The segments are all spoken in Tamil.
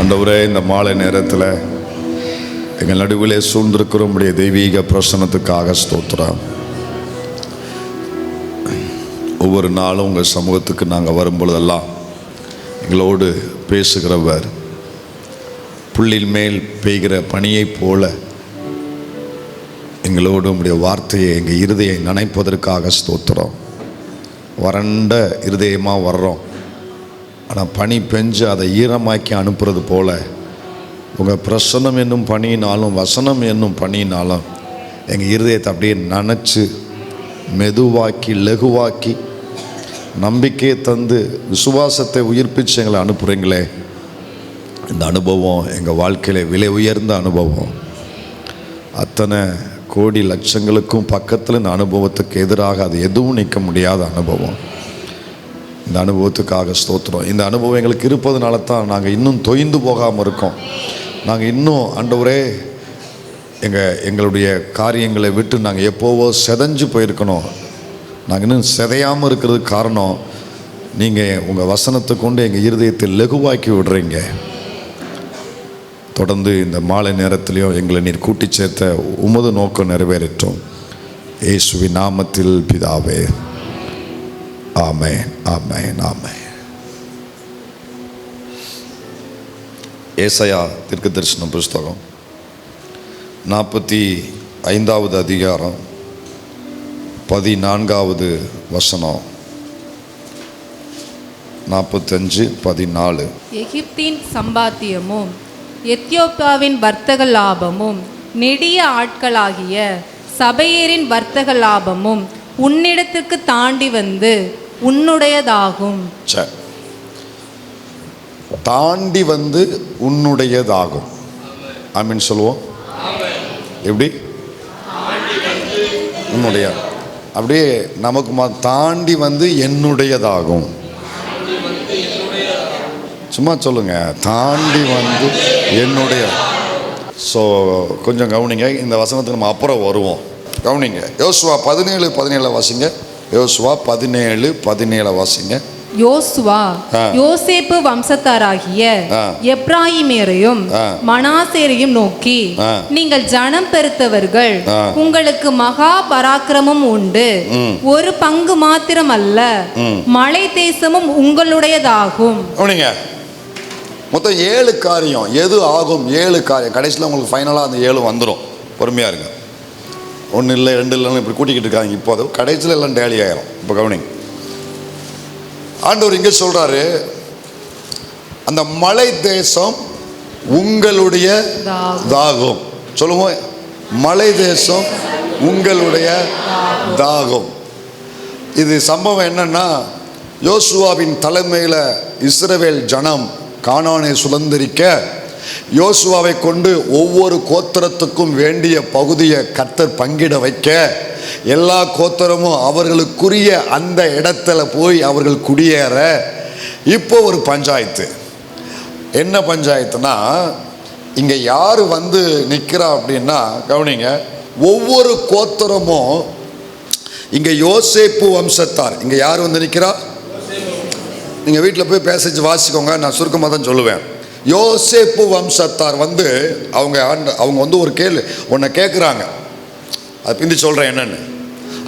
ஆண்டவரே, இந்த மாலை நேரத்தில் எங்கள் நடுவிலே சூழ்ந்திருக்கிற உம்முடைய தெய்வீக பிரசன்னத்துக்காக ஸ்தோத்திரம். ஒவ்வொரு நாளும் உங்கள் சமூகத்துக்கு நாங்கள் வரும்பொழுதெல்லாம் எங்களோடு பேசுகிறவர், புள்ளில் மேல் பெய்கிற பனியைப் போல எங்களோடு உம்முடைய வார்த்தையை எங்கள் இருதயை நனைப்பதற்காக ஸ்தோத்திரம். வறண்ட இருதயமாக வர்றோம், ஆனால் பனி பெஞ்சு அதை ஈரமாக்கி அனுப்புறது போல் உங்கள் பிரசன்னம் என்னும் பனியினாலும் வசனம் என்னும் பனியினாலும் எங்கள் இருதயத்தை அப்படியே நனைச்சு மெதுவாக்கி லகுவாக்கி நம்பிக்கையை தந்து விசுவாசத்தை உயிர்ப்பிச்சு எங்களை அனுப்புகிறீங்களே. இந்த அனுபவம் எங்கள் வாழ்க்கையில் விலை உயர்ந்த அனுபவம். அத்தனை கோடி லட்சங்களுக்கும் பக்கத்தில் இந்த அனுபவத்துக்கு எதிராக அது எதுவும் நிற்க முடியாத அனுபவம். இந்த அனுபவத்துக்காக ஸ்தோத்திரம். இந்த அனுபவம் எங்களுக்கு இருப்பதுனால தான் நாங்கள் இன்னும் தொய்ந்து போகாமல் இருக்கோம். நாங்கள் இன்னும் ஆண்டவரே எங்களுடைய காரியங்களை விட்டு நாங்கள் எப்போவோ செதஞ்சு போயிருக்கணும். நாங்கள் இன்னும் செதையாமல் இருக்கிறதுக்கு காரணம் நீங்கள் உங்கள் வசனத்தை கொண்டு எங்கள் இருதயத்தை லகுவாக்கி விடுறீங்க. தொடர்ந்து இந்த மாலை நேரத்திலையும் எங்களை நீர் கூட்டி சேர்த்த உமது நோக்கம் நிறைவேறட்டும். இயேசுவின் நாமத்தில் பிதாவே, ஆமென், ஆமென், ஆமென். ஏசாயா தீர்க்கதரிசன புஸ்தகம் 45வது அதிகாரம் 14வது வசனம். 45:14. எகிப்தின் சம்பாத்தியமும் எத்தியோப்பியாவின் வர்த்தக லாபமும் நெடிய ஆட்களாகிய சபையரின் வர்த்தக லாபமும் உன்னிடத்திற்கு தாண்டி வந்து உன்னுடையதாகும். தாண்டி வந்து உன்னுடையதாகும். ஆமீன் சொல்லுவோம். எப்படி? உன்னுடைய அப்படியே நமக்கு தாண்டி வந்து என்னுடையதாகும். சும்மா சொல்லுங்க, தாண்டி வந்து என்னுடைய. ஸோ கொஞ்சம் கவனிங்க, இந்த வசனத்துக்கு நம்ம அப்புறம் வருவோம். கவனிங்க, யோசுவா 17:17 வாசிங்க. யோசுவா 17:17 வாசிங்க. யோசுவா யோசேப்பு வம்சத்தாராகிய எப்ராயிமேரையும் மனாசேரையும் நோக்கி, நீங்கள் ஜனம் பெருத்தவர்கள், உங்களுக்கு மகா பராக்கிரமம் உண்டு, ஒரு பங்கு மாத்திரம் அல்ல, மலை தேசமும் உங்களுடையதாகும். மொத்தம் 7 காரியம். எது ஆகும்? 7 காரியம். கடைசியில் உங்களுக்கு ஃபைனலாக அந்த 7 வந்துடும். பொறுமையாக இருங்க. 1 இல்லை 2 இல்லைன்னு இப்படி கூட்டிக்கிட்டு இருக்காங்க. இப்போ அது கடைசியில் எல்லாம் டேலி ஆயிரும். இப்போ கவனிங்க, ஆண்டவர் இங்கே சொல்கிறாரு, அந்த மலை தேசம் உங்களுடைய தாகம். சொல்லுவோம், மலை தேசம் உங்களுடைய தாகம். இது சம்பவம் என்னன்னா, யோசுவாவின் தலைமையில் இஸ்ரவேல் ஜனம் கானானை சுதந்திரிக்க யோசுவாவை கொண்டு ஒவ்வொரு கோத்திரத்துக்கும் வேண்டிய பகுதியை கர்த்தர் பங்கிட வைக்க, எல்லா கோத்திரமும் அவர்களுக்குரிய அந்த இடத்துல போய் அவர்கள் குடியேற இப்போ ஒரு பஞ்சாயத்து. என்ன பஞ்சாயத்துனா, இங்கே யார் வந்து நிற்கிறா அப்படின்னா, கவனிங்க, ஒவ்வொரு கோத்திரமும் இங்கே யோசேப்பு வம்சத்தார். இங்கே யார் வந்து நிற்கிறா? நீங்கள் வீட்டில் போய் பேசிச்சு வாசிக்கோங்க, நான் சுருக்கமாக தான் சொல்லுவேன். யோசேப்பு வம்சத்தார் வந்து அவங்க வந்து ஒரு ஒன்றை கேட்குறாங்க. அது பிந்தி சொல்கிறேன் என்னன்னு.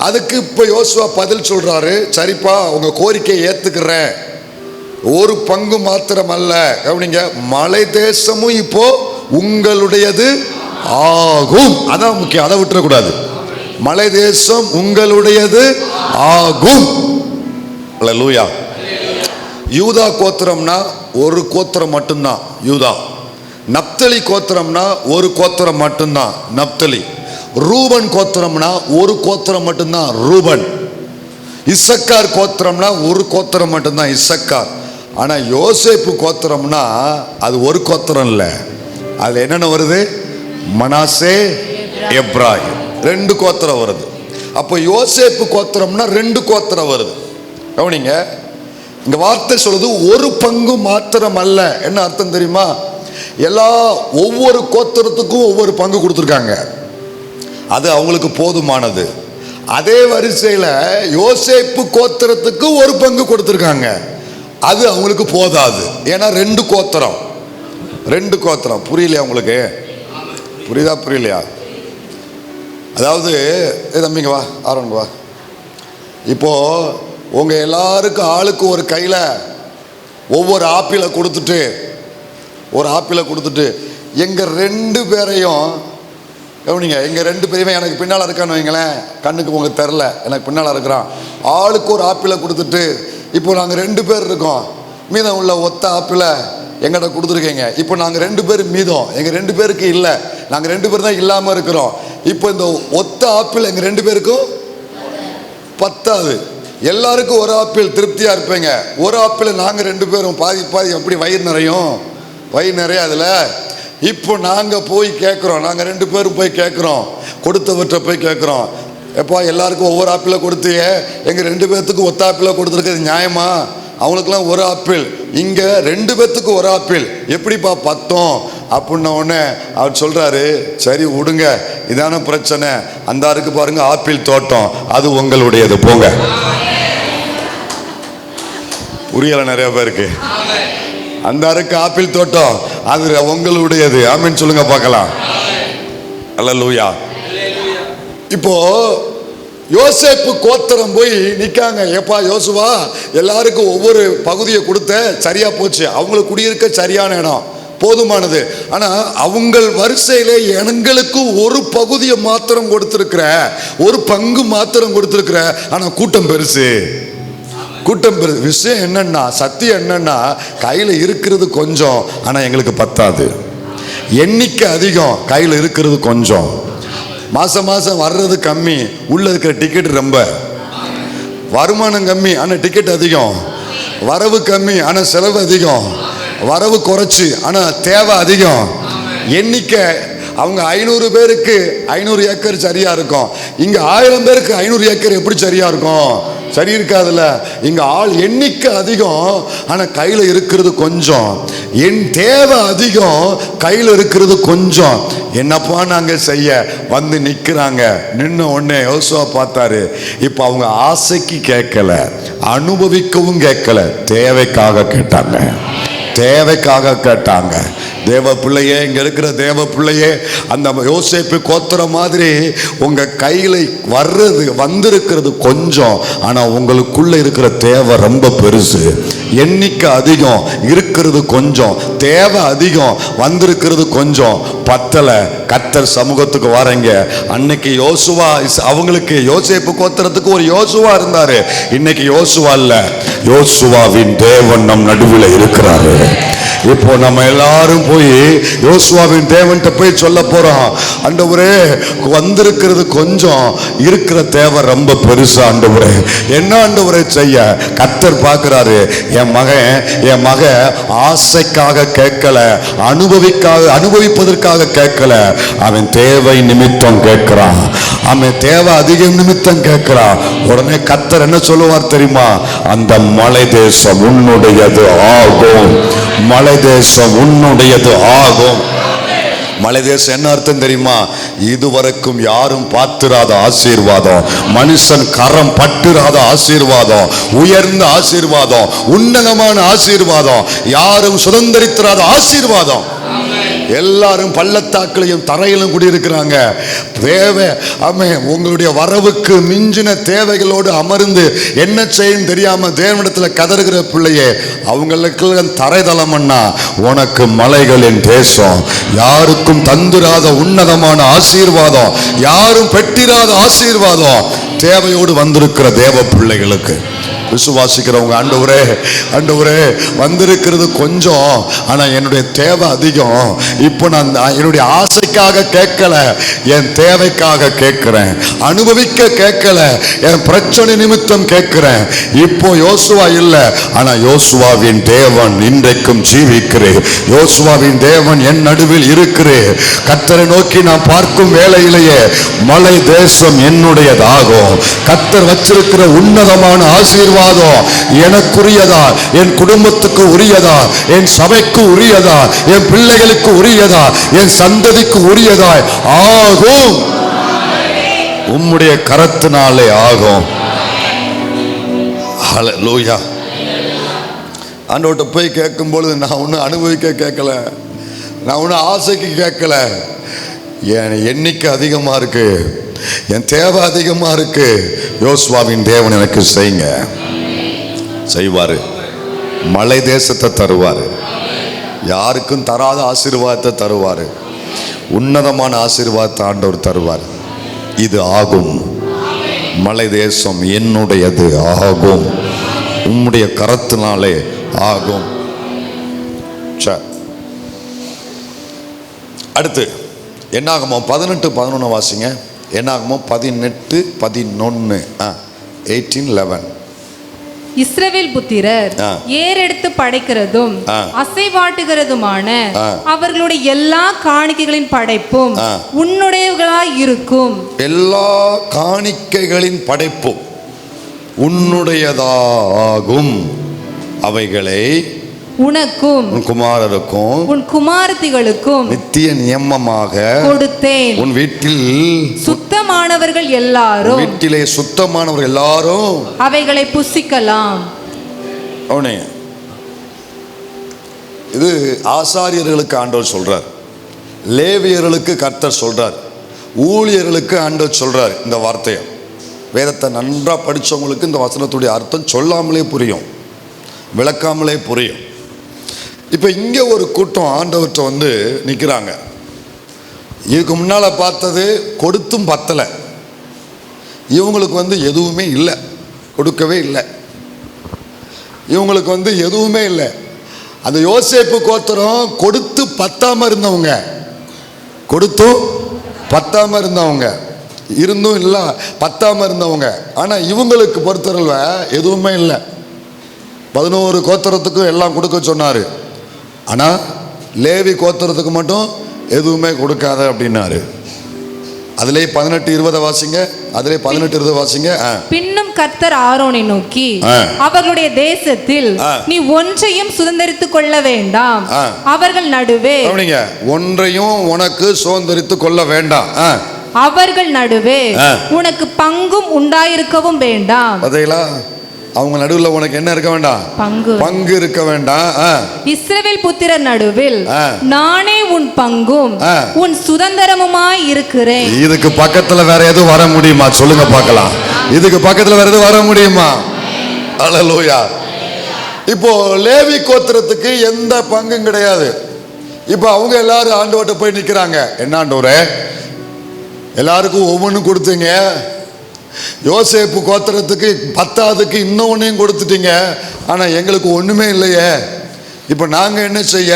அதுக்கு இப்போ யோசுவா பதில் சொல்கிறாரு, சரிப்பா உங்கள் கோரிக்கையை ஏற்றுக்கிறேன், ஒரு பங்கு மாத்திரம் அல்ல, கவனிங்க, மலை தேசமும் இப்போ உங்களுடையது ஆகும். அதான் முக்கியம், அதை விட்டுறக்கூடாது. மலை தேசம் உங்களுடையது ஆகும். அல்லேலூயா. யூதா கோத்திரம்னா ஒரு கோத்திரம் மட்டும்தான் யூதா. நப்தலி கோத்திரம்னா ஒரு கோத்திரம் மட்டும்தான் நப்தலி. ரூபன் கோத்திரம்னா ஒரு கோத்திரம் மட்டும்தான் ரூபன். இசக்கார் கோத்திரம்னா ஒரு கோத்திரம் மட்டும்தான் இசக்கார். ஆனால் யோசேப்பு கோத்திரம்னா அது ஒரு கோத்திரம் இல்லை, அது என்னென்ன வருது? மனாசே, எப்ராயிம், 2 கோத்திரம் வருது. அப்போ யோசேப்பு கோத்திரம்னா 2 கோத்திரம் வருது. கவனிங்க, இந்த வார்த்தை சொல்லுது ஒரு பங்கு மாத்திரம் அல்ல. என்ன அர்த்தம் தெரியுமா? ஒவ்வொரு கோத்திரத்துக்கும் ஒவ்வொரு பங்கு கொடுத்துருக்காங்க, அது அவங்களுக்கு போதுமானது. அதே வரிசையில் யோசேப்பு கோத்திரத்துக்கு ஒரு பங்கு கொடுத்துருக்காங்க, அது அவங்களுக்கு போதாது. ஏன்னா 2 கோத்திரம். 2 கோத்திரம். புரியலையா உங்களுக்கு? புரியுதா புரியலையா? அதாவது தம்பிங்க வா, ஆரம்பங்க வா. இப்போ உங்க எல்லாருக்கும் ஆளுக்கு ஒரு கையில ஒவ்வொரு ஆப்பிளை கொடுத்துட்டு எங்க 2 பேரையும் கவனிங்க, எங்க 2 பேருமே எனக்கு பின்னால் இருக்கான்னு வைங்களேன், கண்ணுக்கு உங்களுக்கு தெரில, எனக்கு பின்னால் இருக்கிறான். ஆளுக்கு ஒரு ஆப்பிளை கொடுத்துட்டு இப்போ நாங்கள் 2 பேர் இருக்கோம், மீதம் உள்ள ஒத்த ஆப்பிளை எங்கிட்ட கொடுத்துருக்கீங்க. இப்போ நாங்கள் 2 பேர் மீதம், எங்கள் 2 பேருக்கு இல்லை, நாங்கள் 2 பேர் தான் இல்லாமல் இருக்கிறோம். இப்போ இந்த ஒத்த ஆப்பிள் எங்கள் 2 பேருக்கும் பத்தாது. எல்லாருக்கும் ஒரு ஆப்பிள் திருப்தியாக இருப்பீங்க. ஒரு ஆப்பிள் நாங்கள் 2 பேரும் பாதி எப்படி வயிறு நிறைய அதில். இப்போ நாங்கள் போய் கேட்குறோம், நாங்கள் 2 பேரும் போய் கேட்குறோம், கொடுத்தவற்றை போய் கேட்குறோம், எப்பா எல்லாருக்கும் ஒவ்வொரு ஆப்பிளை கொடுத்தியே, எங்கள் 2 பேர்த்துக்கு ஒத்த ஆப்பிளை கொடுத்துருக்கிறது நியாயமா? அவங்களுக்குலாம் ஒரு ஆப்பிள், இங்கே 2 பேர்த்துக்கு ஒரு ஆப்பிள், எப்படிப்பா பத்தோம் அப்படின்ன உடனே அவர் சொல்கிறாரு, சரி விடுங்க, இதான பிரச்சனை, அந்த இருக்கு பாருங்க ஆப்பிள் தோட்டம், அது உங்களுடையது, போங்க. புரியலை நிறைய பேருக்கு. அந்த இருக்கு ஆப்பிள் தோட்டம், அது உங்களுடையது. ஆமீன் சொல்லுங்க பார்க்கலாம். அல்லேலூயா. இப்போ யோசேப்பு கோத்திரம் போய் நிற்காங்க, ஏப்பா யோசுவா எல்லாருக்கும் ஒவ்வொரு பகுதியை கொடுத்த, சரியா போச்சு, அவங்களுக்கு குடியிருக்க சரியான இடம் போதுமானது. ஆனால் அவங்கள் வரிசையிலே எங்களுக்கு ஒரு பகுதியை மாத்திரம் கொடுத்துருக்குற, ஒரு பங்கு மாத்திரம் கொடுத்துருக்குற, ஆனால் கூட்டம் பெருசு. விஷயம் என்னன்னா, சத்தியம் என்னன்னா, கையில் இருக்கிறது கொஞ்சம், ஆனால் எங்களுக்கு பத்தாது. எண்ணிக்கை அதிகம், கையில் இருக்கிறது கொஞ்சம். மாசம் வர்றது கம்மி, உள்ள இருக்கிற டிக்கெட் ரொம்ப. வருமானம் கம்மி, ஆனால் டிக்கெட் அதிகம். வரவு கம்மி, ஆனால் செலவு அதிகம். வரவு குறைச்சி, ஆனால் தேவை அதிகம். எண்ணிக்கை அவங்க 500 பேருக்கு 500 ஏக்கர் சரியா இருக்கும், இங்க 1000 பேருக்கு 500 ஏக்கர் எப்படி சரியா இருக்கும்? சரி இருக்காதுல்ல. இங்க ஆள் எண்ணிக்கை அதிகம், ஆனா கையில இருக்கிறது கொஞ்சம். என் தேவை அதிகம், கையில இருக்கிறது கொஞ்சம். என்னப்பா நாங்க செய்ய வந்து நிக்கிறாங்க. நின்ன உடனே யோசுவா பார்த்தாரு, இப்ப அவங்க ஆசைக்கு கேட்கல, அனுபவிக்கவும் கேட்கல, தேவைக்காக கேட்டாங்க. தேவ பிள்ளையே, இங்க இருக்கிற தேவ பிள்ளையே, அந்த யோசேப்பு கோத்திரம் மாதிரி உங்க கையில வந்திருக்கிறது கொஞ்சம், ஆனா உங்களுக்குள்ள இருக்கிற தேவை ரொம்ப பெருசு. எண்ணிக்கை அதிகம், இருக்கிறது கொஞ்சம், தேவை அதிகம், வந்திருக்கிறது கொஞ்சம், பத்தல. கர்த்தர் சமூகத்துக்கு வரங்க. அன்னைக்கு யோசுவா, அவங்களுக்கு யோசேப்பு கோத்திரத்துக்கு ஒரு யோசுவா இருந்தாரு. இன்னைக்கு யோசுவா இல்ல, யோசுவாவின் தேவன் நம் நடுவில் இருக்கிறாரு. இப்போ நம்ம எல்லாரும் போய் யோசுவாவின் தேவன்கிட்ட போய் சொல்ல போறோம், ஆண்டவரே வந்திருக்கிறது கொஞ்சம், இருக்கிற தேவை ரொம்ப பெருசா, ஆண்டவரே என்ன ஆண்டவரே செய்ய? கர்த்தர் பார்க்கிறாரு, என் மக ஆசைக்காக கேட்கல, அனுபவிப்பதற்காக கேட்கல, அவன் தேவை நிமித்தம் கேட்கிறான், அவன் தேவை அதிகம் நிமித்தம் கேட்கிறான். உடனே கர்த்தர் என்ன சொல்லுவார் தெரியுமா? அந்த மலை தேசம் உன்னுடையது ஆகும், மலை தேசம் உன்னுடையது ஆகும். மலை தேசம் என்ன அர்த்தம் தெரியுமா? இதுவரைக்கும் யாரும் பார்த்திராத ஆசீர்வாதம், மனுஷன் கரம் பட்டுறாத ஆசீர்வாதம், உயர்ந்த ஆசீர்வாதம், உன்னதமான ஆசீர்வாதம், யாரும் சுதந்திரித்திராத ஆசீர்வாதம். எல்லாரும் பள்ளத்தாக்கிலையும் தரையிலும் குடியிருக்கிறாங்க. தேவை உங்களுடைய வரவுக்கு மிஞ்சின தேவைகளோடு அமர்ந்து என்ன செய்யும் தெரியாம தேவனிடத்துல கதறுகிற பிள்ளையே, அவங்களுக்கு தரைதளம்னா உனக்கு மலைகளின் தேசம், யாருக்கும் தந்துராத உன்னதமான ஆசீர்வாதம், யாரும் பெற்றிராத ஆசீர்வாதம் தேவையோடு வந்திருக்கிற தேவ பிள்ளைகளுக்கு விசுவாசிக்கிறவங்க, ஆண்டவரே வந்திருக்கிறது கொஞ்சம், ஆனா என்னுடைய தேவை அதிகம். இப்போ நான் என்னுடைய ஆசைக்காக கேட்கல, என் தேவைக்காக கேட்கிறேன். அனுபவிக்க கேட்கல, என் பிரச்சனை நிமித்தம் கேட்கிறேன். இப்போ யோசுவா இல்லை, ஆனா யோசுவாவின் தேவன் இன்றைக்கும் ஜீவிக்கிறேன். யோசுவாவின் தேவன் என் நடுவில் இருக்கிறேன். கர்த்தரை நோக்கி நான் பார்க்கும் வேளையிலேயே மலை தேசம் என்னுடையதாகும். கர்த்தர் வச்சிருக்கிற உன்னதமான ஆசீர்வாதம் எனக்குரியதா, என் குடும்பத்துக்கு உரியதா, என் சபைக்கு உரியதா, என் பிள்ளைகளுக்கு உரியதா, என் சந்ததிக்கு உரியதா ஆகும். உம்முடைய கரத்தினாலே ஆகும். ஹல்லேலூயா. ஆண்டவர்கிட்ட போய் கேட்கும் பொழுது நான் ஒன்னும் அனுபவிக்க கேட்கல, நான் ஒன்றும் ஆசைக்கு கேட்கல, என் எண்ணிக்கை அதிகமாக இருக்கு, என் தேவை அதிகமாக இருக்கு. யோசுவாவின் தேவன் எனக்கு செய்யுங்க, செய்வார். மலை தேசத்தை தருவார், யாருக்கும் தராத ஆசீர்வாதத்தை தருவார், உன்னதமான ஆசீர்வாதத்தை ஆண்டவர் தருவார். இது ஆகும். மலை தேசம் என்னுடையது ஆகும், உம்முடைய கரத்தினாலே ஆகும். அடுத்து என்னாகுமோ 18:11 வாசிங்க. என்னாகுமோ 18:11 18:11. இஸ்ரவேல் புத்திரர் ஏறெடுத்து படைக்கிறதும் அசைவாட்டுகிறதுமான அவர்களுடைய எல்லா காணிக்கைகளின் படைப்பும் உன்னுடையவர்களாய் இருக்கும். எல்லா காணிக்கைகளின் படைப்பும் உன்னுடையதாகும். அவைகளை உனக்கும் உன் குமாரருக்கும் உன் குமாரத்திகளுக்கும் நித்திய நியமமாக கொடுத்தேன். உன் வீட்டில் சுத்தமானவர்கள் எல்லாரும், வீட்டிலே சுத்தமானவர்கள் எல்லாரும் அவைகளை புசிக்கலாம். அவனே, இது ஆசாரியர்களுக்கு ஆண்டவர் சொல்றார், லேவியர்களுக்கு கர்த்தர் சொல்றார், ஊழியர்களுக்கு ஆண்டவர் சொல்றார். இந்த வார்த்தையை வேதத்தை நன்றா படித்தவங்களுக்கு இந்த வசனத்துடைய அர்த்தம் சொல்லாமலே புரியும், விளக்காமலே புரியும். இப்போ இங்கே ஒரு கூட்டம் ஆண்டவர்கிட்ட வந்து நிற்கிறாங்க. இதுக்கு முன்னால் பார்த்தது கொடுத்தும் பத்தலை, இவங்களுக்கு வந்து எதுவுமே இல்லை, கொடுக்கவே இல்லை, இவங்களுக்கு வந்து எதுவுமே இல்லை. அந்த யோசேப்பு கோத்திரம் கொடுத்து பத்தாமல் இருந்தவங்க, கொடுத்தும் பத்தாமல் இருந்தவங்க, இருந்தும் இல்லை பத்தாமல் இருந்தவங்க. ஆனால் இவங்களுக்கு பொறுத்தவரை எதுவுமே இல்லை. 11 கோத்திரத்துக்கும் எல்லாம் கொடுக்க சொன்னார், ஆனால் லேவி கோத்திரத்துக்கு மட்டும் எதுவுமே கொடுக்காத அப்படின்னாரு. அதிலே 18:20 வாசிங்க. அதிலே 18:20 வாசிங்க. பின்னும் கர்த்தர் ஆரோனை நோக்கி, அவர்களுடைய தேசத்தில் நீ ஒன்றையும் சுதந்தரித்துக் கொள்ள வேண்டாம், அவர்கள் நடுவே ஒன்றையும் உனக்கு சுதந்தரித்துக் கொள்ள வேண்டாம், அவர்கள் நடுவே உனக்கு பங்கும் உண்டாயிருக்கவும் வேண்டாம். அதையெல்லா அவங்க நடுவில் உனக்கு என்ன இருக்க வேண்டாம்? பங்கு இருக்க வேண்டாம். இஸ்ரவேல் புத்திரர் நடுவில் நானே உன் பங்கும் உன் சுதந்திரமுமாய் இருக்கிறேன். இதுக்கு பக்கத்துல வேற எதுவும் வர முடியுமா? சொல்லுங்க பார்க்கலாம். இதுக்கு பக்கத்துல வேற எதுவும் வர முடியுமா? அல்லேலூயா. இப்போ லேவி கோத்திரத்துக்கு எந்த பங்கும் கிடையாது. இப்போ அவங்க எல்லாரும் ஆண்டவர்கிட்ட போய் நிற்கிறாங்க. என்ன ஆண்டவரே, எல்லாருக்கும் ஒவ்வொன்றும் கொடுத்தீங்க, யோசேப்பு கோத்திரத்துக்கு 10க்கு இன்னொன்னையும் கொடுத்துட்டீங்க, ஆனால் எங்களுக்கு ஒன்றுமே இல்லையே, இப்போ நாங்கள் என்ன செய்ய?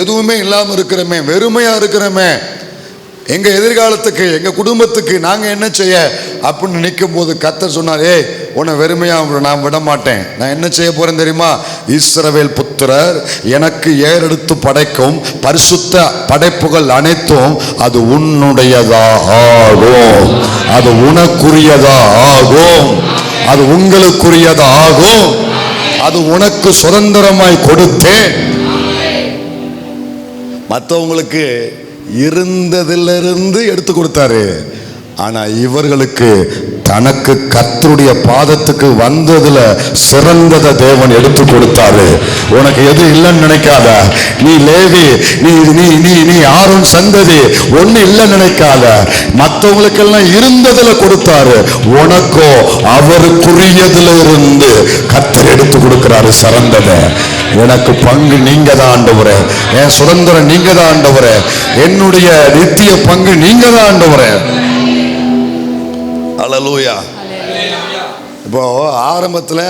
எதுவுமே இல்லாமல் இருக்கிறோமே, வெறுமையாக இருக்கிறோமே, எங்கள் எதிர்காலத்துக்கு எங்கள் குடும்பத்துக்கு நாங்கள் என்ன செய்ய அப்படின்னு நிற்கும் போது கர்த்தர் சொன்னார், ஏய் உன்னை வெறுமையாக நான் விட மாட்டேன், நான் என்ன செய்ய போகிறேன் தெரியுமா? இஸ்ரவேல் புத்திரர் எனக்கு ஏறெடுத்து படைக்கும் பரிசுத்த படைப்புகள் அனைத்தும் அது உன்னுடையதாகும், அது உனக்குரியதாகும், அது உங்களுக்குரியதாகும், அது உனக்கு சுதந்திரமாய் கொடுத்தேன். மற்றவங்களுக்கு இருந்ததிலிருந்து எடுத்து கொடுத்தாரு, ஆனா இவர்களுக்கு தனக்கு கர்த்தருடைய பாதத்துக்கு வந்ததுல சிறந்ததை தேவன் எடுத்து கொடுத்தாரு. உனக்கு எது இல்லைன்னு நினைக்காத, நீ லேவி, நீ நீ நீ நீ ஆரோன் சந்ததி, ஒண்ணு இல்லைன்னு நினைக்காத, மற்றவங்களுக்கெல்லாம் இருந்ததுல கொடுத்தாரு, உனக்கோ அவருக்குரியதுல இருந்து கர்த்தர் எடுத்து கொடுக்கிறாரு சிறந்ததை. எனக்கு பங்கு நீங்க தான் ஆண்டவரே, என் சுதந்திரம் நீங்க தான் ஆண்டவரே, என்னுடைய நித்திய பங்கு நீங்க தான் ஆண்டவரே. அல்லேலூயா. இப்போ ஆரம்பத்தில்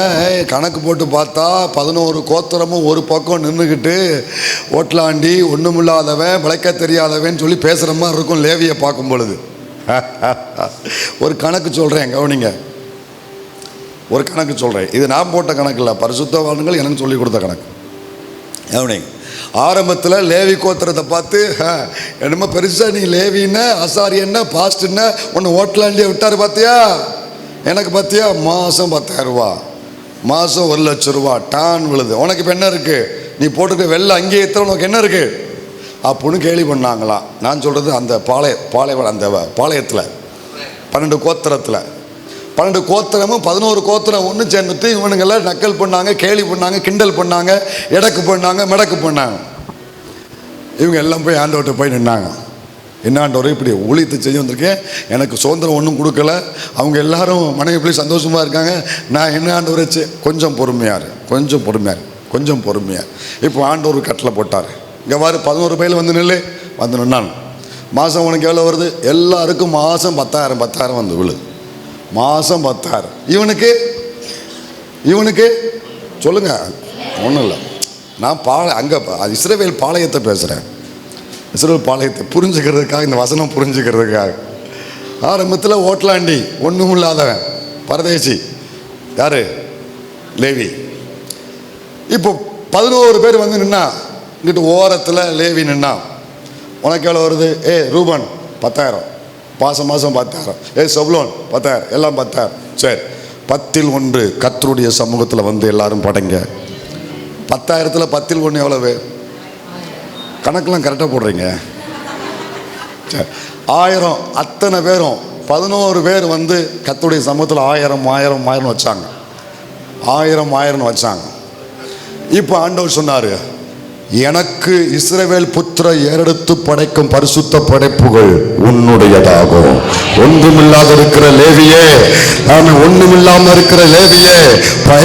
கணக்கு போட்டு பார்த்தா 11 கோத்திரமும் ஒரு பக்கம் நின்றுக்கிட்டு ஓட்டலாண்டி ஒன்றுமில்லாதவன் பிழைக்க தெரியாதவன் சொல்லி பேசுகிற மாதிரி இருக்கும் லேவியை பார்க்கும் பொழுது. ஒரு கணக்கு சொல்கிறேன், கவனிங்க. ஒரு கணக்கு சொல்கிறேன், இது நான் போட்ட கணக்கு இல்லை, பரிசுத்தவான்கள் எனக்கு சொல்லி கொடுத்த கணக்கு. கவனிங்க. ஆரம்பத்தில் லேவி கோத்திரத்தை பார்த்து, என்னமோ பெருசாக நீ லேவின்னா ஆசாரியன்னா பாஸ்ட்னா ஒன்று ஓட்டலாண்டியே விட்டார் பார்த்தியா, எனக்கு பார்த்தியா மாதம் 10,000 ரூபா, மாதம் 1,00,000 ரூபா டான் விழுது, உனக்கு இப்போ என்ன இருக்குது, நீ போட்டுக்க வெள்ளை அங்கேயே எத்தனை உனக்கு என்ன இருக்குது அப்படின்னு கேள்வி பண்ணாங்களாம். நான் சொல்கிறது அந்த பாளையம் அந்த பாளையத்தில் 12 கோத்திரத்தில் 12 கோத்திரமும் 11 கோத்திரம் ஒன்று சேர்ந்துட்டு இவனுங்கெல்லாம் நக்கல் பண்ணாங்க, கேலி பண்ணாங்க, கிண்டல் பண்ணாங்க, எடக்கு பண்ணாங்க, மிடக்கு பண்ணாங்க. இவங்க எல்லாம் போய் ஆண்டவர்கிட்ட போய் நின்னாங்க. என்ன ஆண்டவரே, இப்படி ஊழியத்தை செய்ய வந்திருக்கேன், எனக்கு சுதந்திரம் ஒன்றும் கொடுக்கல, அவங்க எல்லாரும் மனைவி பிள்ளை சந்தோஷமாக இருக்காங்க, நான் என்ன ஆண்டவரை கொஞ்சம் பொறுமையார், கொஞ்சம் பொறுமையார், கொஞ்சம் பொறுமையார். இப்போ ஆண்டவர் கட்டளை போட்டார், இங்கே வாரு 11 பையில் வந்து நில்லு. வந்து நின்னான். மாதம் உனக்கு எவ்வளோ வருது? எல்லாருக்கும் மாதம் 10,000 வந்து விழுது. மாதம் 10,000. இவனுக்கு சொல்லுங்க, ஒன்றும் இல்லை. நான் அங்கே இஸ்ரவேல் பாளையத்தை பேசுகிறேன். இஸ்ரவேல் பாளையத்தை புரிஞ்சுக்கிறதுக்காக, இந்த வசனம் புரிஞ்சுக்கிறதுக்காக. ஆரம்பத்தில் ஓட்டலாண்டி, ஒன்றும் இல்லாதவன், பரதேசி. யார்? லேவி. இப்போ 11 பேர் வந்து நின்னா, இங்கிட்டு ஓரத்தில் லேவி நின்னா. உனக்கு எவ்வளோ வருது? ரூபன் 10,000, மாதம் 10,000. செபுலோன் 10,000, எல்லாம் 10,000. சரி, 10ல் 1 கர்த்தருடைய சமூகத்தில் வந்து எல்லாரும் படைங்க. 10,000ல் 10ல் 1 எவ்வளவு? கணக்கெல்லாம் கரெக்டாக போடுறீங்க. சரி, 1000. அத்தனை பேரும் 11 பேர் வந்து கர்த்தருடைய சமூகத்தில் 1000 வச்சாங்க. 1000 வச்சாங்க. இப்போ ஆண்டவர் சொன்னார், எனக்கு இஸ்ரவேல் புத்திர ஏறெடுத்து படைக்கும் பரிசுத்த படைப்புகள் உன்னுடையதாகும். ஒன்றுமில்லாத இருக்கிற லேவியே, ஒண்ணுமில்லாம இருக்கிற லேவியே,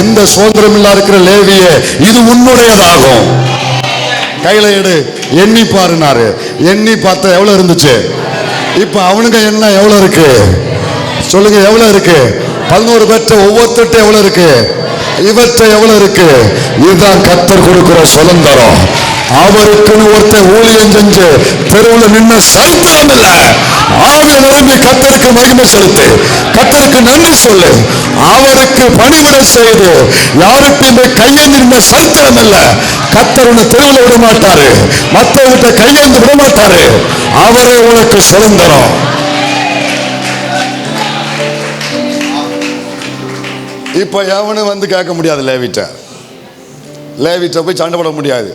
எந்த சுதந்திரம் இல்லாத இருக்கிற லேவியே, இது உன்னுடையதாகும். கையில எடு, எண்ணி பாருனாரு. எண்ணி பார்த்தா எவ்வளவு இருந்துச்சு? இப்ப அவனுக்கு என்ன எவ்வளவு இருக்கு? சொல்லுங்க, எவ்வளவு இருக்கு? 11 பேர்ட்ட ஒவ்வொருத்தட்ட எவ்வளவு இருக்கு? இவற்றை எவ்வளவு இருக்கு? இதுதான் கர்த்தர் கொடுக்கிற சுதந்திரம். அவருக்குன்னு ஒருத்தர் ஊழியம் செஞ்சு தெருவில் நின்று சரித்திரம் இல்ல. ஆவிய நிரம்பி கர்த்தருக்கு மகிமை செலுத்து, கர்த்தருக்கு நன்றி சொல்லு, அவருக்கு பணிவிடை செய்து யாருக்குமே கையேந்தி நின்ற சரித்திரம் இல்ல. கர்த்தர் உன்னை தெருவில் விட மாட்டாரு, மற்றவர்கிட்ட கையேந்து விட மாட்டாரு. அவரே உனக்கு சுதந்திரம். இப்ப எவனும் வந்து கேட்க முடியாது. லேவிட்ட போய் சண்டை போட முடியாது.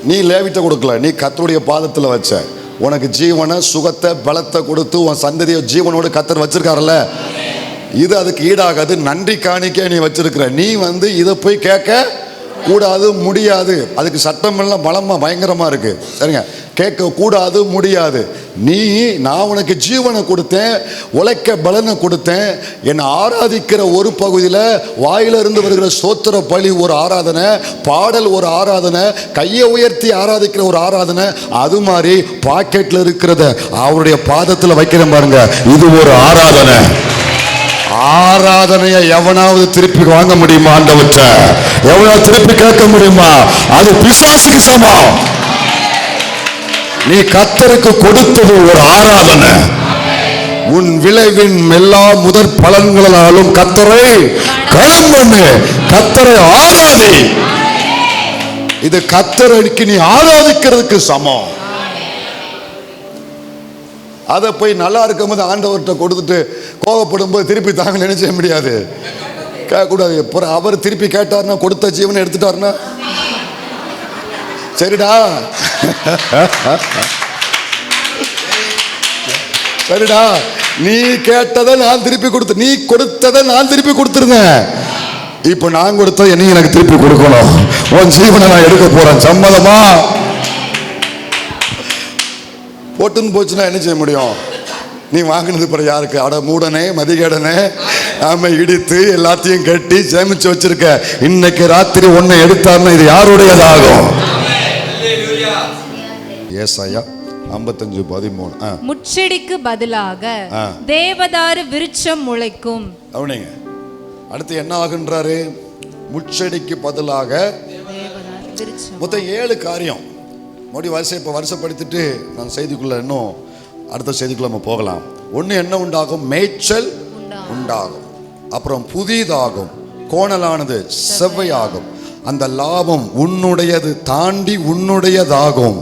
நீ லேவிட்ட கொடுக்கல, நீ கர்த்தருடைய பாதத்தில் வச்ச. உனக்கு ஜீவனை, சுகத்தை, பலத்தை கொடுத்து உன் சந்ததியை ஜீவனோடு கர்த்தர் வச்சிருக்காருல்ல, இது அதுக்கு ஈடாகாது. நன்றி காணிக்க நீ வச்சிருக்கிற. நீ வந்து இதை போய் கேட்க கூடாது, முடியாது. அதுக்கு சட்டம் எல்லாம் பலமா பயங்கரமா இருக்கு. சரிங்க, கேட்க கூடாது, முடியாது. நான் உனக்கு ஜீவனை கொடுத்தேன், உழைக்க பலனை கொடுத்தேன். என்னை ஆராதிக்கிற ஒரு பகுதியில் வாயிலிருந்து வருகிற ஸ்தோத்திர பலி ஒரு ஆராதனை, பாடல் ஒரு ஆராதனை, கையை உயர்த்தி ஆராதிக்கிற ஒரு ஆராதனை. அது மாதிரி பாக்கெட்ல இருக்கிறத அவருடைய பாதத்தில் வைக்கிறேன் பாருங்க, இது ஒரு ஆராதனை. ஆராதனையை எவனாவது திருப்பி வாங்க முடியுமா? ஆண்டவற்ற எவனாவது திருப்பி கேட்க முடியுமா? அது பிசாசுக்கு சமம். நீ கர்த்தருக்கு கொடுத்தது ஒரு ஆராதனை. உன் விளைவின் எல்லா முதற் பலன்களாலும் கர்த்தரை கனம் பண்ணு, கர்த்தரை ஆராதி. இது கர்த்தருக்கு நீ ஆராதிக்கிறதுக்கு சமம். அதை போய் நல்லா இருக்கும்போது ஆண்டவர்கிட்ட கொடுத்துட்டு கோவப்படும் போது திருப்பி தாங்க நினைச்ச முடியாது, கேட்கக்கூடாது. அப்புறம் அவர் திருப்பி கேட்டார்னா, கொடுத்த ஜீவனை எடுத்துட்டார்னா, சரிடா சரிடா, நீ கேட்டதை நான் திருப்பி கொடுத்து, நீ கொடுத்ததை நான் திருப்பி கொடுத்துருந்தேன். இப்ப நான் கொடுத்த என்னையும் எனக்கு திருப்பி கொடுக்கணும். உன் ஜீவனை நான் எடுக்க போறேன், சம்மதமா? போட்டுன்னு போச்சுன்னா என்ன செய்ய முடியும்? நீ வாங்கினது பிறகு யாருக்கு? அட மூடனே, மதிகேடனே, நாம இடித்து எல்லாத்தையும் கட்டி சேமிச்சு வச்சிருக்க. இன்னைக்கு ராத்திரி ஒன்னை எடுத்தாருன்னா இது யாருடையதாகும்? ஏசாயா 55:13. முச்செடிக்கு பதிலாக தேவதாரு விருட்சம் முளைக்கும். அவனிங்க அடுத்து என்ன ஆகுன்றாரு? முச்செடிக்கு பதிலாக மொத்தம் 7 காரியம். மறுபடியும் இப்போ வருஷப்படுத்திட்டு நான் செய்திக்குள்ள இன்னும் அடுத்த செய்திக்குள்ள நம்ம போகலாம். ஒன்று என்ன உண்டாகும்? மேய்ச்சல் உண்டாகும். அப்புறம் புதிதாகும், கோணலானது செவ்வையாகும். அந்த லாபம் உன்னுடையது தாண்டி உன்னுடையதாகும்.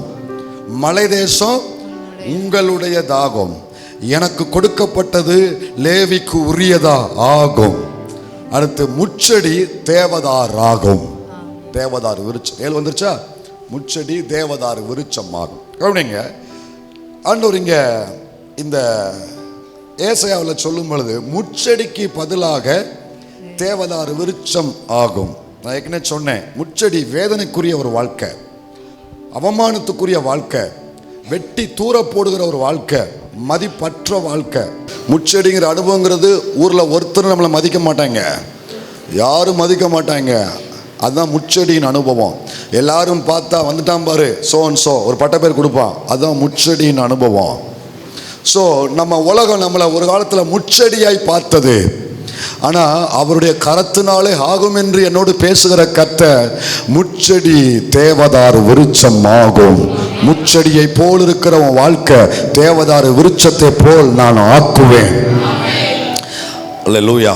மலை தேசம் உங்களுடையதாகும். எனக்கு கொடுக்கப்பட்டது லேவிக்கு உரியதா ஆகும். அடுத்து முச்செடி தேவதார் ஆகும். தேவதார் விருட்சம் 7 வந்துருச்சா? முச்செடி தேவதார் விருட்சம் ஆகும். கவனிங்க, ஆண்டவர் இங்க இந்த ஏசாயாவில் சொல்லும் பொழுது முச்செடிக்கு பதிலாக தேவதார் விருட்சம் ஆகும். நான் ஏற்கனவே சொன்னேன், முச்செடி வேதனைக்குரிய ஒரு வாழ்க்கை. அவமானத்துக்குரிய வாழ்க்கை, வெட்டி தூர போடுகிற ஒரு வாழ்க்கை, மதிப்பற்ற வாழ்க்கை. முச்செடிங்கிற அனுபவங்கிறது ஊரில் ஒருத்தர் நம்மளை மதிக்க மாட்டாங்க, யாரும் மதிக்க மாட்டாங்க. அதுதான் முச்செடியின் அனுபவம். எல்லாரும் பார்த்தா வந்துட்டான் பாரு சோ ஒரு பட்ட பேர் கொடுப்பான், அதுதான் முச்செடியின் அனுபவம். ஸோ நம்ம உலகம் நம்மளை ஒரு காலத்தில் முச்செடியாய் பார்த்தது. ஆனால் அவருடைய கரத்தினாலே ஆகும் என்று என்னோடு பேசுகிற கர்த்தர், முச்செடி தேவதாரு விருட்சம் ஆகும். முச்செடியை போல் இருக்கிற உன் வாழ்க்கை தேவதாரு விருட்சத்தை போல் நான் ஆக்குவேன். அல்லேலூயா.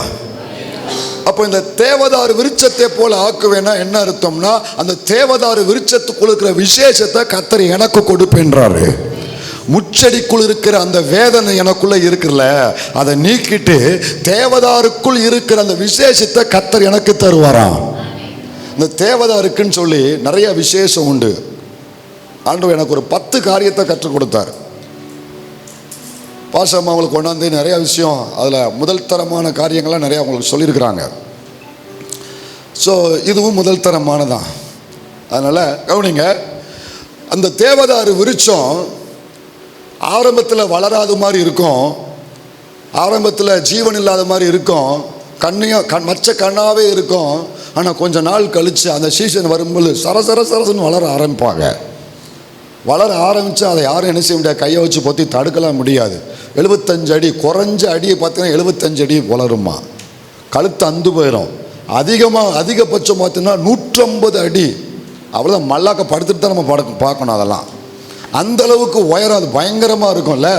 அப்போ இந்த தேவதாரு விருட்சத்தை போல ஆக்குவேன்னா என்ன அர்த்தம்னா, அந்த தேவதாரு விருட்சத்துக்குள் இருக்கிற விசேஷத்தை கர்த்தர் எனக்கு கொடுப்பேன்றாரு. முச்செடிக்குள் இருக்கிற அந்த வேதனை எனக்குள்ள இருக்குல்ல, அதை நீக்கிட்டு தேவதாருக்குள் இருக்கிற அந்த விசேஷத்தை கர்த்தர் எனக்கு தருவாராம். இந்த தேவதாருக்குன்னு சொல்லி நிறைய விசேஷம் உண்டு. ஆண்டவர் எனக்கு ஒரு 10 காரியத்தை கற்றுக் கொடுத்தார். பாசம் அவங்களுக்கு கொண்டாந்து நிறைய விஷயம், அதில் முதல் தரமான காரியங்கள்லாம் நிறையா அவங்களுக்கு சொல்லியிருக்கிறாங்க. ஸோ இதுவும் முதல் தரமானதான். அதனால் கவனிங்க, அந்த தேவதாரு விருட்சம் ஆரம்பத்தில் வளராத மாதிரி இருக்கும், ஆரம்பத்தில் ஜீவன் இல்லாத மாதிரி இருக்கும், மச்ச கண்ணாவே இருக்கும். ஆனால் கொஞ்ச நாள் கழித்து அந்த சீசன் வரும்போது சரசரன்னு வளர ஆரம்பிப்பாங்க. வளர ஆரம்பித்து அதை யாரும் என்ன செய்ய முடியாது, கையை வச்சு பொத்தி தடுக்கலாம் முடியாது. 75 அடி, குறைஞ்ச அடியை பார்த்தீங்கன்னா 75 அடி வளருமா, கழுத்து அந்து போயிடும். அதிகபட்சம் பார்த்தீங்கன்னா 150 அடி. அவ்வளோதான், மல்லாக்க படுத்துட்டு தான் நம்ம பார்க்கணும். அதெல்லாம் அந்த அளவுக்கு உயரம், அது பயங்கரமாக இருக்கும்ல.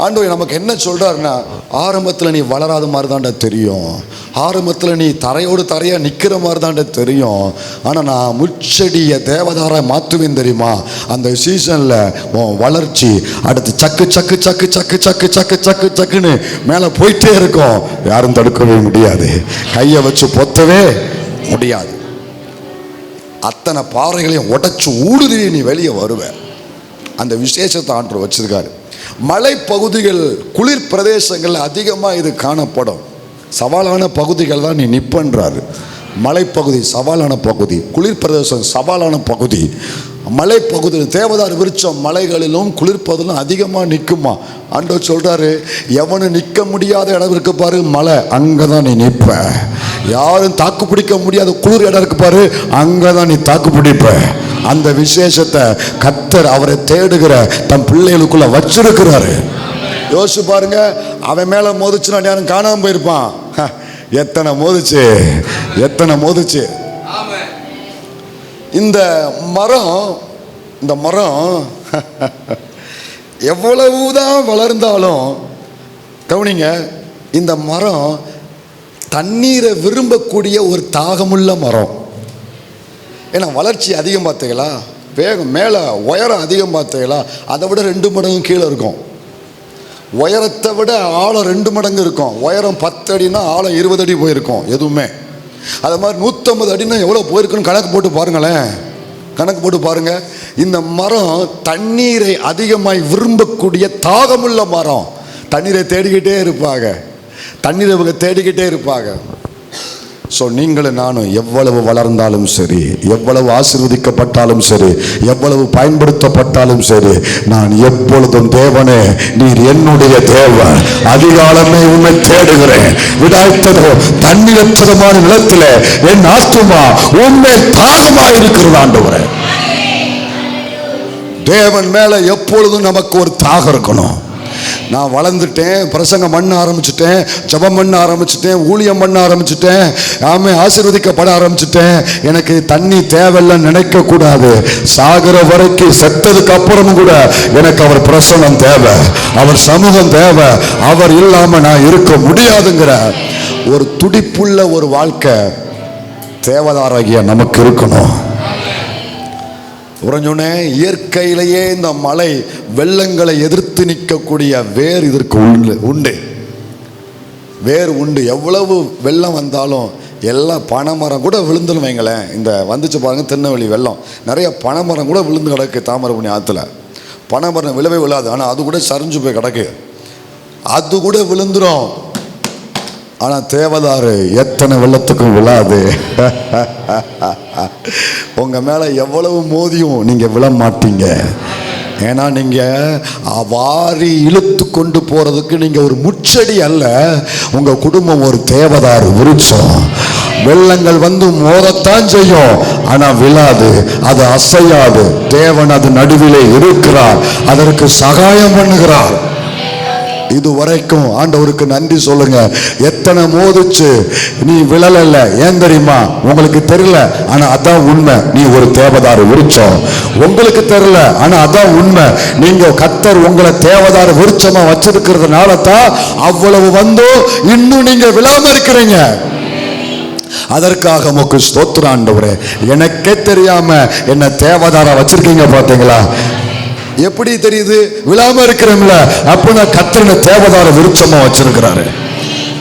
ஆண்டவர் நமக்கு என்ன சொல்கிறாருன்னா, ஆரம்பத்தில் நீ வளராத மாதிரி தான்டா தெரியும், ஆரம்பத்தில் நீ தரையோடு தரையாக நிற்கிற மாதிரி தான்டா தெரியும், ஆனால் நான் முச்செடியை தேவதாராக மாற்றுவேன் தெரியுமா. அந்த சீசனில் உன் வளர்ச்சி அடுத்து சக்கு சக்கு சக்கு சக்கு சக்கு சக்கு சக்கு சக்குன்னு மேலே போயிட்டே இருக்கும். யாரும் தடுக்கவே முடியாது, கையை வச்சு பொத்தவே முடியாது. அத்தனை பாறைகளையும் உடைச்சு ஊடுருவி நீ வெளியே வருவேன். அந்த விசேஷத்தை ஆண்டவர் வச்சிருக்காரு. மலைப்பகுதிகள், குளிர் பிரதேசங்கள் அதிகமாக இது காணப்படும். சவாலான பகுதிகள் தான் நீ நிற்பன்றாரு. மலைப்பகுதி சவாலான பகுதி, குளிர் பிரதேசம் சவாலான பகுதி. மலைப்பகுதி தேவதாரு விருட்சம் மலைகளிலும் குளிர்பகுதியிலும் அதிகமாக நிற்குமா. ஆண்டவர் சொல்கிறாரு, எவனு நிற்க முடியாத இடம் இருக்கு பாரு மலை, அங்கே தான் நீ நிற்ப. யாரும் தாக்கு பிடிக்க முடியாத குளிர் இடம் இருக்கு பாரு, அங்கே தான் நீ தாக்கு பிடிப்ப. அந்த விசேஷத்தை கர்த்தர் அவரை தேடுகிற தம் பிள்ளைகளுக்குள்ள வச்சிருக்கிறாரு. யோசிச்சு பாருங்க, அவன் மேல மோதிச்சுனா யாரும் காணாம போயிருப்பான். எத்தனை மோதிச்சு. இந்த மரம் எவ்வளவுதான் வளர்ந்தாலும் கவனிங்க, இந்த மரம் தண்ணீரை விரும்பக்கூடிய ஒரு தாகமுள்ள மரம். ஏன்னா வளர்ச்சி அதிகம் பார்த்தீங்களா, வேகம் மேலே உயரம் அதிகம் பார்த்தீங்களா, அதை விட 2 மடங்கு கீழே இருக்கும். உயரத்தை விட ஆழம் 2 மடங்கு இருக்கும். உயரம் 10 அடினா ஆழம் 20 அடி போயிருக்கும் எதுவுமே. அது மாதிரி 150 அடினா எவ்வளோ போயிருக்குன்னு கணக்கு போட்டு பாருங்க. இந்த மரம் தண்ணீரை அதிகமாய் விரும்பக்கூடிய தாகமுள்ள மரம். தண்ணீரை தேடிக்கிட்டே இருப்பாங்க. ஸோ நீங்களும் நானும் எவ்வளவு வளர்ந்தாலும் சரி, எவ்வளவு ஆசீர்வதிக்கப்பட்டாலும் சரி, எவ்வளவு பயன்படுத்தப்பட்டாலும் சரி, நான் எப்பொழுதும் தேவனே நீர் என்னுடைய தேவன், அதிகாலமே உண்மை தேடுகிறேன். விடாய்த்ததோ தண்ணீரற்றதமான நிலத்திலே என் ஆத்துமா உண்மை தாகமாக இருக்கிறது. ஆண்டவரே, தேவன் மேல எப்பொழுதும் நமக்கு ஒரு தாகம் இருக்கணும். நான் வளர்ந்துட்டேன், பிரசங்கம் பண்ண ஆரம்பிச்சுட்டேன், ஜெபம் பண்ண ஆரம்பிச்சுட்டேன், ஊழியம் பண்ண ஆரம்பிச்சுட்டேன், ஆசீர்வதிக்கப்பட ஆரம்பிச்சுட்டேன், எனக்கு தண்ணி தேவையில்லைன்னு நினைக்க கூடாது. சாகிற வரைக்கும், செத்ததுக்கு அப்புறமும் கூட எனக்கு அவர் பிரசன்னம் தேவை, அவர் சமூகம் தேவை. அவர் இல்லாம நான் இருக்க முடியாதுங்கிற ஒரு துடிப்புள்ள ஒரு வாழ்க்கை தேவதாராகிய நமக்கு இருக்கணும். உறைஞ்சோனே இயற்கையிலேயே இந்த மலை வெள்ளங்களை எதிர்த்து நிற்கக்கூடிய வேர் இதற்கு உண்டு. எவ்வளவு வெள்ளம் வந்தாலும் எல்லாம் பனைமரம் கூட விழுந்துன்னு வைங்களேன். இந்த வந்துச்சு பாருங்க, திருநெல்வேலி வெள்ளம், நிறைய பனைமரம் கூட விழுந்து கிடக்கு. தாமிரபரணி ஆற்றுல பனைமரம் விழவே விழாது, ஆனால் அது கூட சரிஞ்சு போய் கிடக்கு. அது கூட விழுந்துடும். ஆனா தேவதாரு எத்தனை வெள்ளத்துக்கும் விழாது. உங்க மேல எவ்வளவு மோதியும் நீங்க விழ மாட்டீங்க. ஏன்னா நீங்க வாரி இழுத்து கொண்டு போறதுக்கு நீங்க ஒரு முச்செடி அல்ல, உங்க குடும்பம் ஒரு தேவதாரு விருட்சம். வெள்ளங்கள் வந்து மோதத்தான் செய்யும், ஆனா விழாது, அது அசையாது. தேவன் அது நடுவிலே இருக்கிறார், அதற்கு சகாயம் பண்ணுகிறார். இதுவரைக்கும் ஆண்டவருக்கு நன்றி சொல்லுங்க. எத்தனை மோதிச்சு, நீ விழல. ஏன் தெரியுமா? உங்களுக்கு தெரியல, ஆனா அதான் உண்மை. நீ ஒரு தேவதாரு விருட்சம். உங்களுக்கு தெரியல, ஆனா அதான் உண்மை. நீங்க கர்த்தர் உங்களை தேவதாரு விருட்சமா வச்சிருக்கிறதுனால தான் அவ்வளவு வந்து இன்னும் நீங்க விழாம இருக்கிறீங்க. அதற்காக உமக்கு ஸ்தோத்திரம் ஆண்டவரே. எனக்கே தெரியாம என்ன தேவதாரா வச்சிருக்கீங்க பாத்தீங்களா? எப்படி தெரியுது? விழாம இருக்கிறோம்ல, அப்ப கர்த்தர் தேவதார விருட்சமா வச்சிருக்கிறாரு.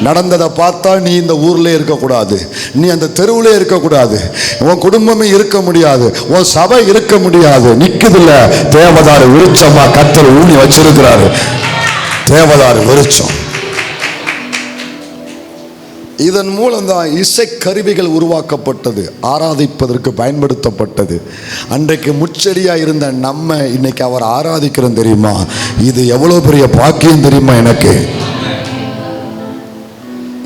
நடந்ததை பார்த்தா நீ இந்த ஊர்ல இருக்கக்கூடாது, நீ அந்த தெருவுல இருக்கக்கூடாது, உன் குடும்பமே இருக்க முடியாது, உன் சபை இருக்க முடியாது. நிக்குதுல தேவதார விருட்சமா கர்த்தர் ஊனி வச்சிருக்கிறாரு. தேவதார விருட்சம். இதன் மூலம்தான் இசை கருவிகள் உருவாக்கப்பட்டது, ஆராதிப்பதற்கு பயன்படுத்தப்பட்டது. அன்றைக்கு முச்செடியா இருந்த நம்ம இன்னைக்கு அவர் ஆராதிக்கிறோம் தெரியுமா? இது எவ்வளவு பெரிய பாக்கியம் தெரியுமா எனக்கு?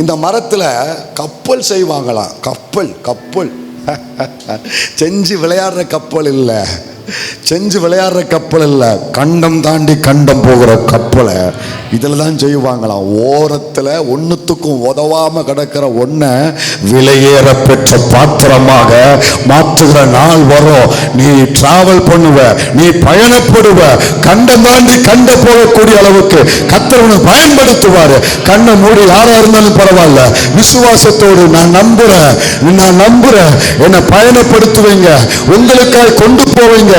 இந்த மரத்துல கப்பல் செய்வாங்களாம். கப்பல் செஞ்சு விளையாடுற கப்பல் இல்லை, செஞ்சு விளையாடுற கப்பல் இல்லை, கண்டம் தாண்டி கண்டம் போகிற கப்பலை இதில் தான் செய்வாங்களாம். ஓரத்தில் ஒன்றுத்துக்கும் உதவாம கிடக்கிற ஒன்றை விலையேற பெற்ற பாத்திரமாக மாற்றுகிற நாள் வரும். நீ டிராவல் பண்ணுவ, நீ பயணப்படுவ, கண்டம் தாண்டி கண்ட போகக்கூடிய அளவுக்கு கர்த்தர் உன்னை பயன்படுத்துவார். கண்ணை மூடி யாரா இருந்தாலும் பரவாயில்ல, விசுவாசத்தோடு நான் நம்புறேன் என்னை பயணப்படுத்துவீங்க, உங்களுக்காக கொண்டு போவீங்க,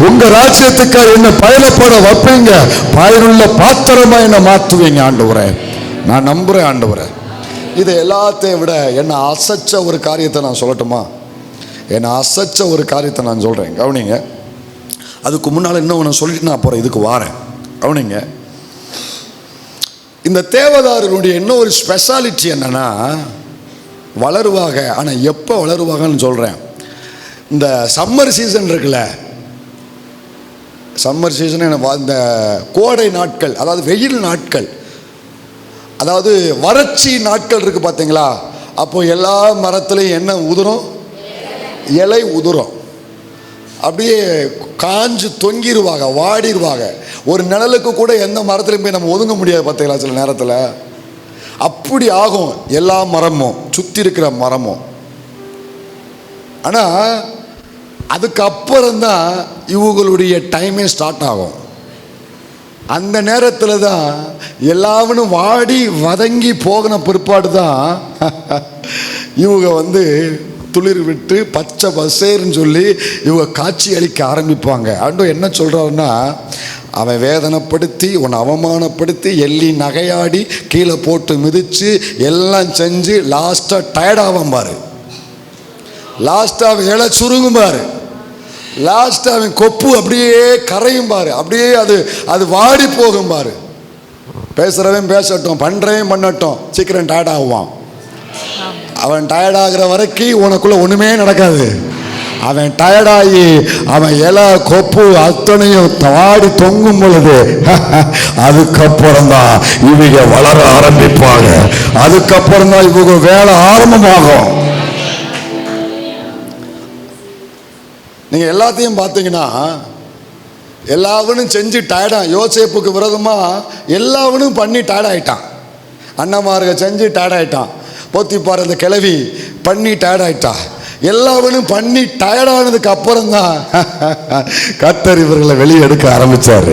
உங்க ராஜ்யத்துக்காக என்ன பயணப்பட வைப்பீங்க, பயனுள்ள பாத்திரமா என்ன மாத்துவீங்க ஆண்டவரே. நான் நம்புறேன் ஆண்டவரே. இது எல்லாத்தையும் விட என்ன அசைச்ச ஒரு காரியத்தை நான் சொல்லட்டுமா? என்ன அசைச்ச ஒரு காரியத்தை நான் சொல்றேன், கவனிங்க. அதுக்கு முன்னால இன்னும் சொல்லிட்டு நான் போறேன், இதுக்கு வாரேன், கவனிங்க. இந்த தேவதாருடைய இன்னும் ஒரு ஸ்பெஷாலிட்டி என்னன்னா, வளருவாங்க. ஆனா எப்போ வளருவாங்கன்னு சொல்றேன். இந்த சம்மர் சீசன் இருக்குல்ல, சம்மர் சீசன், இந்த கோடை நாட்கள், அதாவது வெயில் நாட்கள், அதாவது வறட்சி நாட்கள் இருக்கு பார்த்தீங்களா? அப்போ எல்லா மரத்துலையும் என்ன உதிரும்? இலை உதிரும். அப்படியே காஞ்சு தொங்கிடுவாங்க, வாடிடுவாங்க. ஒரு நிழலுக்கு கூட எந்த மரத்துலையும் போய் நம்ம ஒதுங்க முடியாது பார்த்தீங்களா? சில நேரத்தில் அப்படி ஆகும் எல்லா மரமும், சுற்றி இருக்கிற மரமும். ஆனால் அதுக்கப்புறம்தான் இவங்களுடைய டைமே ஸ்டார்ட் ஆகும். அந்த நேரத்தில் தான் எல்லாவனும் வாடி வதங்கி போகின பிற்பாடு தான் இவங்க வந்து துளிர் விட்டு பச்சை பசேர்ன்னு சொல்லி இவங்க காட்சி அளிக்க ஆரம்பிப்பாங்க. ஆண்டவர் என்ன சொல்கிறாருன்னா, அவன் வேதனைப்படுத்தி உன்னை அவமானப்படுத்தி எள்ளி நகையாடி கீழே போட்டு மிதித்து எல்லாம் செஞ்சு லாஸ்ட்டாக டயர்டாகும் பாரு, லாஸ்ட்டாக அவன் இலை சுருங்கும் பாரு, லாஸ்ட்டாக அவன் கொப்பு அப்படியே கரையும் பாரு, அப்படியே அது வாடி போகும் பாரு. பேசுகிறவன் பேசட்டும், பண்ணுறவன் பண்ணட்டும், சீக்கிரம் டயர்ட் ஆகுவான். அவன் டயர்டாகிற வரைக்கும் உனக்குள்ள ஒன்றுமே நடக்காது. அவன் டயர்டாகி அவன் இலை கொப்பு அத்தனையும் வாடி தொங்கும் பொழுது அதுக்கப்புறம் தான் இவங்க வளர ஆரம்பிப்பாங்க. அதுக்கப்புறம் தான் இவங்க வேலை ஆரம்பமாகும். நீங்கள் எல்லாத்தையும் பார்த்தீங்கன்னா எல்லாவனும் செஞ்சு டயர்டாக, யோசேப்புக்கு விரோதமாக எல்லாவனும் பண்ணி டயர்டாயிட்டான். அண்ணமார்க செஞ்சு டயர்டாயிட்டான். போத்திப்பார் அந்த கிளவி பண்ணி டயர்டாயிட்டா. எல்லாவனும் பண்ணி டயர்டானதுக்கு அப்புறம் தான் கர்த்தர் இவர்களை வெளியே எடுக்க ஆரம்பித்தார்.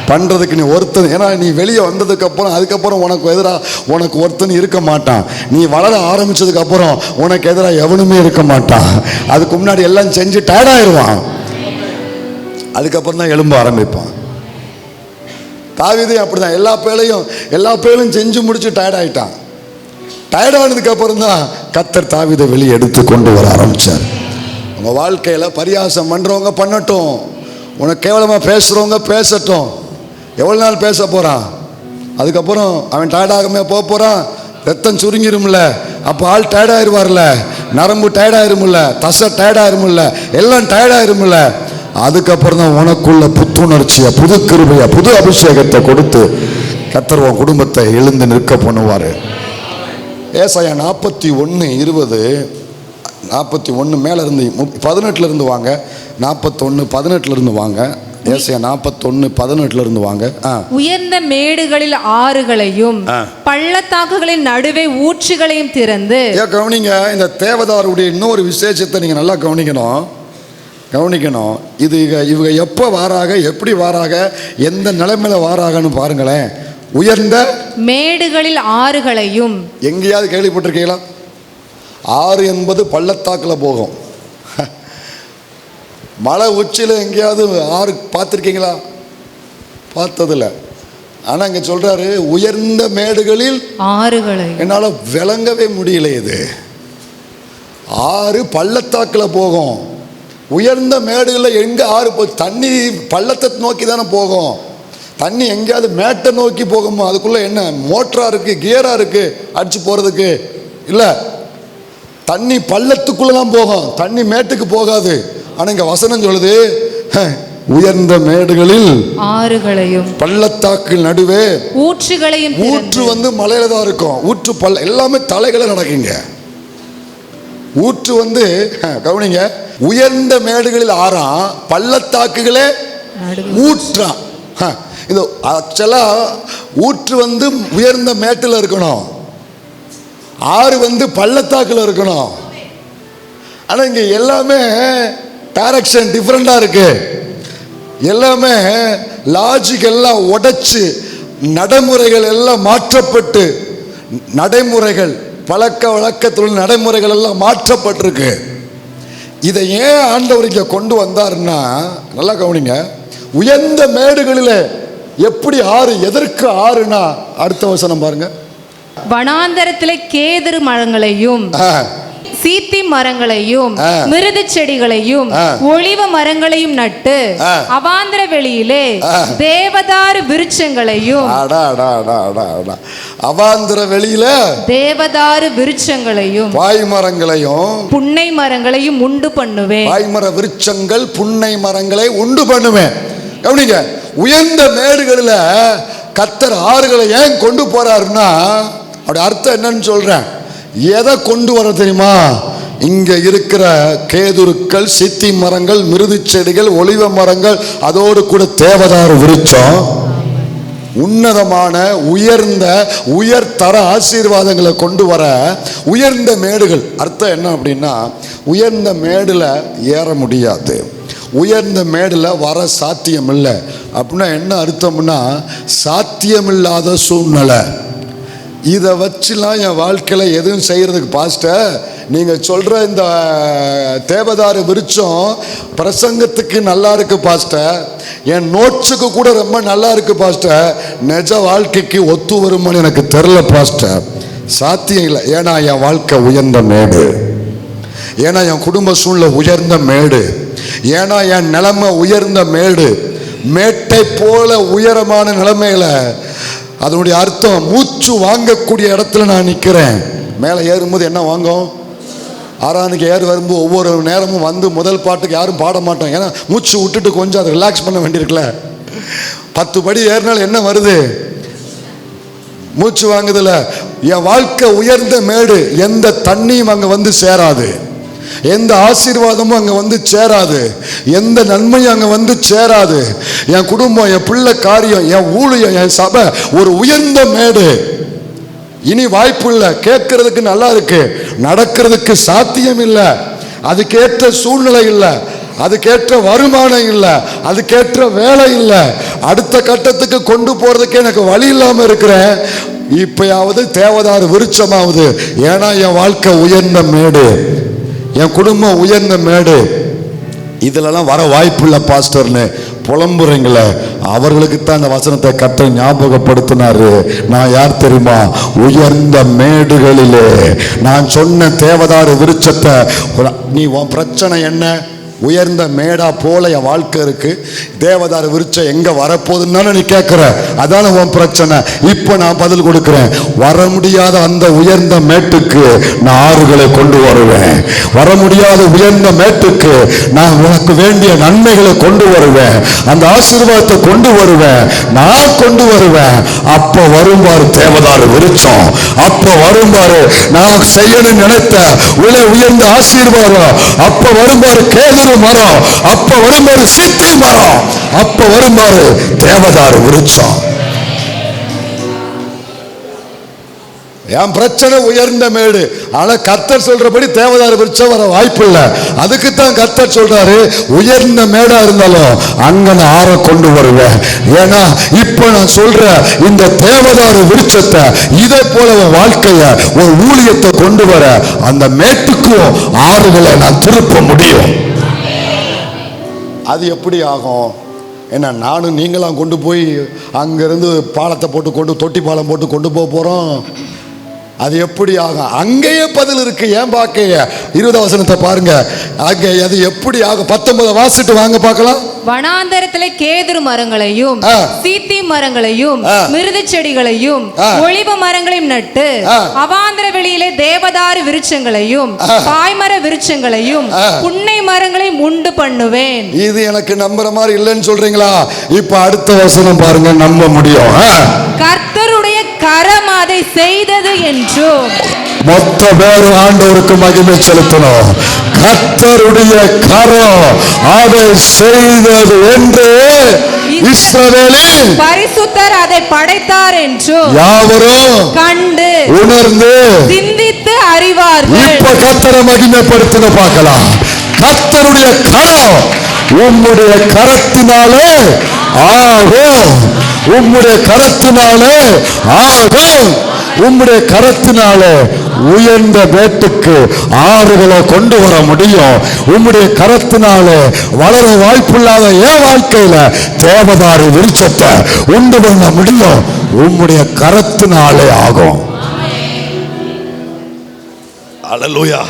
பண்ணுறதுக்கு நீ ஒருத்தன், ஏன்னா நீ வெளியே வந்ததுக்கப்புறம் அதுக்கப்புறம் உனக்கு எதிராக உனக்கு ஒருத்தன் இருக்க மாட்டான். நீ வளர ஆரம்பித்ததுக்கப்புறம் உனக்கு எதிராக எவனுமே இருக்க மாட்டான். அதுக்கு முன்னாடி எல்லாம் செஞ்சு டயர்டாயிருவான், அதுக்கப்புறம் தான் எழும்ப ஆரம்பிப்பான். தாவீது அப்படிதான் எல்லா பேரையும் செஞ்சு முடிச்சு டயர்டாயிட்டான். டயர்டானதுக்கு அப்புறம் தான் கர்த்தர் தாவீதை வெளியே எடுத்து கொண்டு வர ஆரம்பித்தார். உங்கள் வாழ்க்கையில் பரியாசம் பண்ணுறவங்க பண்ணட்டும், உனக்கு கேவலமாக பேசுகிறவங்க பேசட்டும். எவ்வளோ நாள் பேச போகிறான்? அதுக்கப்புறம் அவன் டயர்டாகவே போக போகிறான், ரத்தம் சுருங்கிரும்ல, அப்போ ஆள் டயர்டாயிருவார்ல, நரம்பு டயர்டாயிருமில்ல, தசை டயர்டாயிருமில்ல, எல்லாம் டயர்டாயிருமில்ல. அதுக்கப்புறம் தான் உனக்குள்ள புத்துணர்ச்சியை, புது கிருபையை, புது அபிஷேகத்தை கொடுத்து கர்த்தர் உன் குடும்பத்தை எழுந்து நிற்க பண்ணுவார். ஏசாயா 41:20, 41 மேலே இருந்து 18 இருந்து வாங்க, 41 18 இருந்து வாங்க. ஏசாயா 41 18 இருந்து வாங்க. உயர்ந்த மேடுகளில் ஆறுகளையும் பள்ளத்தாக்குகளின் நடுவே ஊற்றுகளையும் திறந்து. கவனிங்க, இந்த தேவதாருடைய இன்னொரு விசேஷத்தை நீங்க நல்லா கவனிக்கணும். இது இவங்க எப்போ வாராக, எப்படி வாராக, எந்த நிலைமையில வாராகன்னு பாருங்களேன். உயர்ந்த மேடுகளில் ஆறுகளையும். எங்கேயாவது கேள்விப்பட்டிருக்கீங்களா? ஆறு என்பது பள்ளத்தாக்கில் போகும். மலை உச்சியில் எங்கேயாவது ஆறு பார்த்துருக்கீங்களா? பார்த்ததில்ல. ஆனால் இங்கே சொல்றாரு உயர்ந்த மேடுகளில் ஆறுகளை. என்னால் விளங்கவே முடியல. இது ஆறு பள்ளத்தாக்கில் போகும். உயர்ந்த மேடுகளில் எங்கே ஆறு தண்ணி பள்ளத்தை நோக்கி தானே போகும். தண்ணி எங்கேயாவது மேட்டை நோக்கி போகுமோ? அதுக்குள்ளே என்ன மோட்டராக இருக்குது, கியராக இருக்குது அடிச்சு போகிறதுக்கு? இல்லை, தண்ணி பள்ளத்துக்குள்ளே தான் போகும், தண்ணி மேட்டுக்கு போகாது. ஆனால் இங்கே வசனம் சொல்லுது உயர்ந்த மேடுகளில் ஆறுகளையும் பள்ளத்தாக்கில் நடுவே ஊற்றுகளையும். ஊற்று வந்து மலையில தான் இருக்கும். ஊற்று எல்லாமே தலைகளை நடக்குங்க. ஊற்று வந்து கவனிங்க, உயர்ந்த மேடுகளில் ஆறாம், பள்ளத்தாக்குகளே ஊற்றான். இது ஆக்சுவலா ஊற்று வந்து உயர்ந்த மேட்டில் இருக்கணும், ஆறு வந்து பள்ளத்தாக்கில் இருக்கணும். ஆனால் இங்கே எல்லாமே டைரக்ஷன் டிஃப்ரெண்டாக இருக்கு. எல்லாமே லாஜிக் எல்லாம் உடைச்சு, நடைமுறைகள் எல்லாம் மாற்றப்பட்டு, நடைமுறைகள் பழக்க வழக்கத்தில் நடைமுறைகள் எல்லாம் மாற்றப்பட்டிருக்கு. இதை ஏன் ஆண்டவர் இங்கே கொண்டு வந்தாருன்னா, நல்லா கவனிங்க, உயர்ந்த மேடுகளில் எப்படி ஆறு, எதற்கு ஆறுனா அடுத்த வசனம் பாருங்க. வனாந்தரத்திலே கேதுரு மரங்களையும் சீத்தி மரங்களையும் மிருது செடிகளையும் ஒளிவ மரங்களையும் நட்டு அவாந்தர வெளியிலே தேவதாரு விருட்சங்களையும். அவாந்தர வெளியில தேவதாரு விருட்சங்களையும் பாய் மரங்களையும் புன்னை மரங்களையும் உண்டு பண்ணுவேன். பாய்மர விருட்சங்கள் புன்னை மரங்களை உண்டு பண்ணுவேன். கவனிங்க, உயர்ந்த மேடுகளில் கர்த்தர் ஆறுகளை ஏன் கொண்டு போறாருன்னா, அப்படி அர்த்தம் என்னன்னு சொல்றேன். எதை கொண்டு வர தெரியுமா? இங்க இருக்கிற கேதுருக்கள், சித்தி மரங்கள், மிருது செடிகள், ஒலிவ மரங்கள், அதோடு கூட தேவதாரு விருட்சம், உன்னதமான உயர்ந்த உயர்தர ஆசீர்வாதங்களை கொண்டு வர உயர்ந்த மேடுகள். அர்த்தம் என்ன அப்படின்னா, உயர்ந்த மேடுல ஏற முடியாது, உயர்ந்த மேடுல வர சாத்தியம் இல்லை. அப்படின்னா என்ன அர்த்தம்னா, சாத்தியமில்லாத சூழ்நிலை. இதை வச்சுலாம் என் வாழ்க்கையில் எதுவும் செய்கிறதுக்கு பாஸ்டர், நீங்கள் சொல்கிற இந்த தேவதாரு விருட்சம் பிரசங்கத்துக்கு நல்லா இருக்கு பாஸ்டர், என் நோட்ஸுக்கு கூட ரொம்ப நல்லா இருக்கு பாஸ்டர், நிஜ வாழ்க்கைக்கு ஒத்து வருமானு எனக்கு தெரில பாஸ்டர். சாத்தியம் இல்லை. ஏன்னா என் வாழ்க்கை உயர்ந்த மேடு, ஏன்னா என் குடும்ப சூழ்நிலை உயர்ந்த மேடு, ஏன்னா என் நிலைமை உயர்ந்த மேடு. மேட்டை போல உயரமான நிலைமையில, அதனுடைய அர்த்தம் மூச்சு வாங்கக்கூடிய இடத்துல நான் நிற்கிறேன். மேலே ஏறும்போது என்ன வாங்கும்? ஆறானுக்கு ஏறு வரும்போது ஒவ்வொரு நேரமும் வந்து முதல் பாட்டுக்கு யாரும் பாட மாட்டோம். ஏன்னா மூச்சு விட்டுட்டு கொஞ்சம் அதை ரிலாக்ஸ் பண்ண வேண்டியிருக்குல்ல. 10 படி ஏறினாலும் என்ன வருது? மூச்சு வாங்குதுல. என் வாழ்க்கை உயர்ந்த மேடு. எந்த தண்ணியும் அங்கே வந்து சேராது, எந்த ஆசீர்வாதமும் அங்கே வந்து சேராது, எந்த நன்மையும் அங்கே வந்து சேராது. என் குடும்பம், என் பிள்ளை காரியம், என் ஊழியம், என் சபை ஒரு உயர்ந்த மேடு. இனி வாய்ப்பு இல்லை. கேட்கறதுக்கு நல்லா இருக்கு, நடக்கிறதுக்கு சாத்தியம் இல்லை, அதுக்கேற்ற சூழ்நிலை இல்லை, அதுக்கேற்ற வருமானம் இல்லை, அதுக்கேற்ற வேலை இல்லை, அடுத்த கட்டத்துக்கு கொண்டு போறதுக்கு எனக்கு வழி இல்லாமல் இருக்கிறேன். இப்பயாவது தேவதாரு விருட்சமாவது. ஏன்னா என் வாழ்க்கை உயர்ந்த மேடு, என் குடும்பம் உயர்ந்த மேடு. இதுலலாம் வர வாய்ப்பு இல்லை பாஸ்டர்னு புலம்புறீங்களே, அவர்களுக்கு தான் இந்த வசனத்தை கர்த்தர் ஞாபகப்படுத்தினாரு. நான் யார் தெரியுமா? உயர்ந்த மேடுகளிலே நான் சொன்ன தேவதாரு விருட்சத்தை. நீ உன் பிரச்சனை என்ன? உயர்ந்த மேடா போல என் வாழ்க்கை இருக்கு, தேவதார விருட்சம் எங்க வரப்போகுதுன்னு நீ கேட்கிற. அதான உன் பிரச்சனை. இப்ப நான் பதில் கொடுக்கிறேன். வர முடியாத அந்த உயர்ந்த மேட்டுக்கு நான் ஆறுகளை கொண்டு வருவேன். வர முடியாத உயர்ந்த மேட்டுக்கு நான் உனக்கு வேண்டிய நன்மைகளை கொண்டு வருவேன். அந்த ஆசீர்வாதத்தை கொண்டு வருவேன். நான் கொண்டு வருவேன். அப்ப வரும்பாரு தேவதார விருட்சம். அப்ப வரும்பாரு நான் செய்யணும்னு நினைத்த உயர்ந்த ஆசீர்வாதம். அப்ப வரும்பாரு கேதுரு மரம். அப்ப வரும்பாரு சித்தி மரம். அப்ப வரும்பாரு தேவதார விருட்சம். என் பிரச்சனை உயர்ந்த மேடு. ஆனா கர்த்தர் சொல்றபடி தேவதார விருட்சம் வர வாய்ப்பு இல்லை. அதுக்குத்தான் கர்த்தர் சொல்றாரு, உயர்ந்த மேடா இருந்தாலும் அங்க நான் ஆற கொண்டு வருவேன். ஏன்னா இப்ப நான் சொல்ற இந்த தேவதார விருட்சத்தை இதே போல வாழ்க்கைய ஒரு ஊழியத்தை கொண்டு வர அந்த மேட்டுக்கும் ஆறுகளை நான் திருப்ப முடியும். அது எப்படி ஆகும்? ஏன்னா நானும் நீங்களாம் கொண்டு போய் அங்கிருந்து பாலத்தை போட்டு தொட்டி பாலம் போட்டு கொண்டு போக போறோம். அது எப்படி ஆகும்? அங்கேயே பதில் இருக்கு. ஏன் பார்க்க 20 வசனத்தை பாருங்க. அங்கே அது எப்படி ஆகும்? 19 வாசிட்டு வாங்க பார்க்கலாம். வனாந்தரத்திலே கேதுரு மரங்களையும் சீத்தி மரங்களையும் மிருது செடிகளையும் ஒலிவ மரங்களையும் நட்டு அவாந்தர வெளியிலே தேவதாரு விருட்சங்களையும் பாய்மர விருட்சங்களையும் புன்னை மரங்களையும் உண்டு பண்ணுவேன். இது எனக்கு நம்புற மாதிரி இல்லைன்னு சொல்றீங்களா? இப்ப அடுத்த வசனம் பாருங்க, நம்ப முடியும். கர்த்தருடைய கரம் அதை செய்தது என்றும். மொத்த பேர் ஆண்டவருக்கு மகிமை செலுத்தணும். கர்த்தருடைய கரம் அதை செய்தது என்று இஸ்ரவேலின் பரிசுத்தர் அதை படைத்தார் என்றும் யாவரும் கண்டு உணர்ந்து சிந்தித்து அறிவார்கள். இப்ப கர்த்தரை மகிமைப்படுத்த பார்க்கலாம். கர்த்தருடைய கரம் உம்முடைய கரத்தினாலே ஆகும். உம்முடைய கரத்தினாலே ஆகும். உம்முடைய கரத்தினாலே உயர்ந்த வேட்டுக்கு ஆறுகளை கொண்டு வர முடியும். உம்முடைய கரத்தினாலே வளர வாய்ப்பில்லாத என் வாழ்க்கையில தேவதாரு விருட்சத்தை உண்டு பண்ண முடியும். உம்முடைய கரத்தினாலே ஆகும். அல்லேலூயா.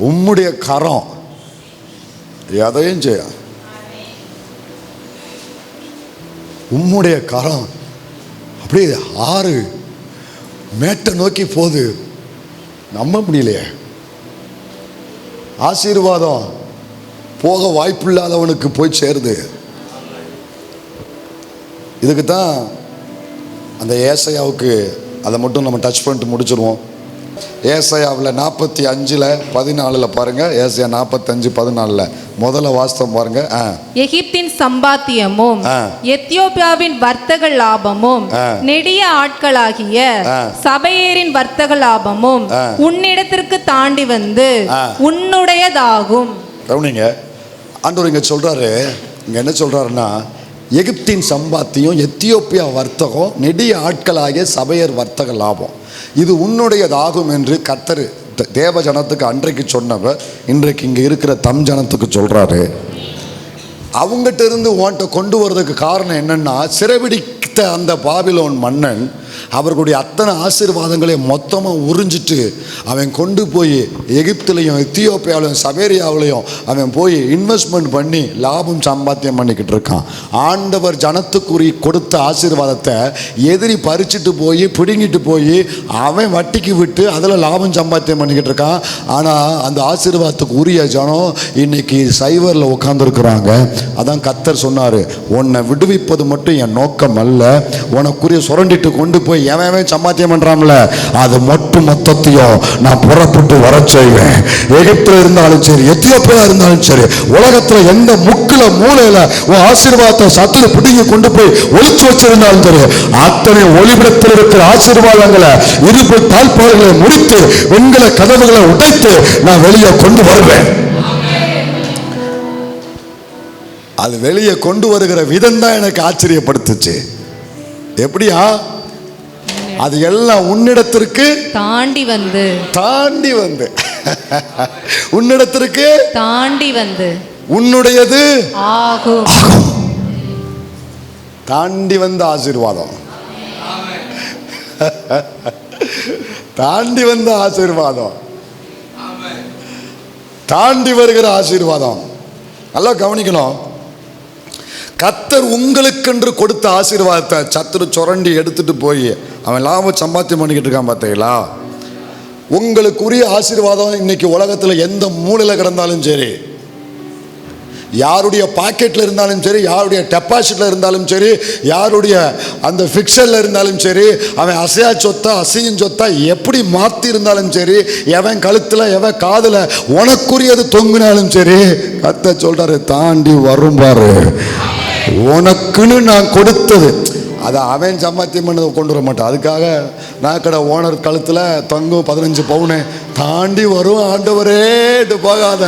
உம்முடைய கரம் எதையும் செய்ய. உம்முடைய கரம் அப்படியே ஆறு மேட்டை நோக்கி போகுது. நம்ப முடியலையே. ஆசீர்வாதம் போக வாய்ப்பில்லாதவனுக்கு போய் சேருது. இதுக்கு தான் அந்த ஏசாயாவுக்கு அதை மட்டும் நம்ம டச் பண்ணிட்டு முடிச்சிருவோம். ஏசாயாவில் 45:14 பாருங்க. ஏசாயா 45:14 முதல்ல வாஸ்தவம் பாருங்க. எகிப்தின் சம்பாத்தியமும் எத்தியோப்பியாவின் வர்த்தக லாபமும் நெடிய ஆட்களாகிய சபையேரின் வர்த்தக லாபமும் உன்னிடத்திற்கு தாண்டி வந்து உன்னுடையதாகும். கவனிங்க, ஆண்டவர் இங்க சொல்றாரு. இங்க என்ன சொல்றாருன்னா, எகிப்தின் சம்பாத்தியம் எத்தியோப்பியா வர்த்தகம் நெடிய ஆட்களாகிய சபையர் வர்த்தக லாபம் இது உன்னுடையதாகும் என்று கர்த்தர் தேவ ஜனத்துக்கு அன்றைக்கு சொன்னவர் இன்றைக்கு இங்கே இருக்கிற தம் ஜனத்துக்கு சொல்றாரு. அவங்ககிட்ட இருந்து உன்கிட்ட கொண்டு வர்றதுக்கு காரணம் என்னன்னா, சிறைபிடித்த அந்த பாபிலோன் மன்னன் அவர்களுடைய அத்தனை ஆசீர்வாதங்களையும் மொத்தமாக உறிஞ்சிட்டு அவன் கொண்டு போய் எகிப்துலையும் எத்தியோப்பியாவிலையும் சபேரியாவிலையும் அவன் போய் இன்வெஸ்ட்மெண்ட் பண்ணி லாபம் சம்பாத்தியம் பண்ணிக்கிட்டு இருக்கான். ஆண்டவர் ஜனத்துக்குறி கொடுத்த ஆசீர்வாதத்தை எதிரி பறிச்சுட்டு போய் பிடுங்கிட்டு போய் அவன் வட்டிக்கு விட்டு அதில் லாபம் சம்பாத்தியம் பண்ணிக்கிட்டு இருக்கான். ஆனால் அந்த ஆசீர்வாதத்துக்கு உரிய ஜனம் இன்னைக்கு சைவரில் உட்காந்துருக்குறாங்க. அதான் கர்த்தர் சொன்னார், உன்னை விடுவிப்பது மட்டும் என் நோக்கம் அல்ல, உனக்குரிய சுரண்டிட்டு கொண்டு போய் எவன் சம்பாத்தியம் பண்றான்ல அது மொத்தத்தையும் நான் புறப்பட்டு வர செய்வேன். எகிப்துல இருந்தாலும் சரி, எத்தியோப்பியா இருந்தாலும் சரி, உலகத்துல எந்த முக்குல மூலையில உன் ஆசீர்வாதத்தை சத்துல பிடிங்கி கொண்டு போய் ஒளிச்சு வச்சிருந்தாலும் சரி, அத்தனை ஒளிபடத்தில் இருக்கிற ஆசீர்வாதங்களை இருப்பு தாழ்பாடுகளை முடித்து வெண்கல கதவுகளை உடைத்து நான் வெளியே கொண்டு வருவேன். அது வெளியே கொண்டு வருகிற விதம் தான் எனக்கு ஆச்சரியப்படுத்துச்சு. எப்படியா? அது எல்லாம் உன்னிடத்திற்கு தாண்டி வந்து உன்னிடத்திற்கு தாண்டி வந்து உன்னுடையது ஆகும். தாண்டி வந்த ஆசீர்வாதம், தாண்டி வந்த ஆசீர்வாதம். தாண்டி வருகிற ஆசீர்வாதம். நல்லா கவனிக்கணும். கர்த்தர் உங்களுக்கென்று கொடுத்த ஆசீர்வாதத்தை சத்துரு சுரண்டி எடுத்துட்டு போய் அவன் லாபம் சம்பாத்தியம் பண்ணிக்கிட்டு இருக்கான். பார்த்தீங்களா? உங்களுக்குரிய ஆசீர்வாதம் இன்னைக்கு உலகத்தில் எந்த மூலையில் கிடந்தாலும் சரி, யாருடைய பாக்கெட்டில் இருந்தாலும் சரி, யாருடைய டெபாசிட்டில் இருந்தாலும் சரி, யாருடைய அந்த ஃபிக்ஸரில் இருந்தாலும் சரி, அவன் அசையா சொத்தா அசையும் சொத்தா எப்படி மாற்றி இருந்தாலும் சரி, எவன் கழுத்தில் எவன் காதில் உனக்குரியது தொங்கினாலும் சரி, கர்த்தர் சொல்றாரு தாண்டி வரும் பாரு, உனக்குன்னு நான் கொடுத்தது. அதை அவன் சம்பாத்தியம் பண்ணதை கொண்டு வர மாட்டான். அதுக்காக நான் கடை ஓனர் கழுத்தில் தொங்கும் 15 பவுனு தாண்டி வரும் ஆண்டவரேட்டு போகாத,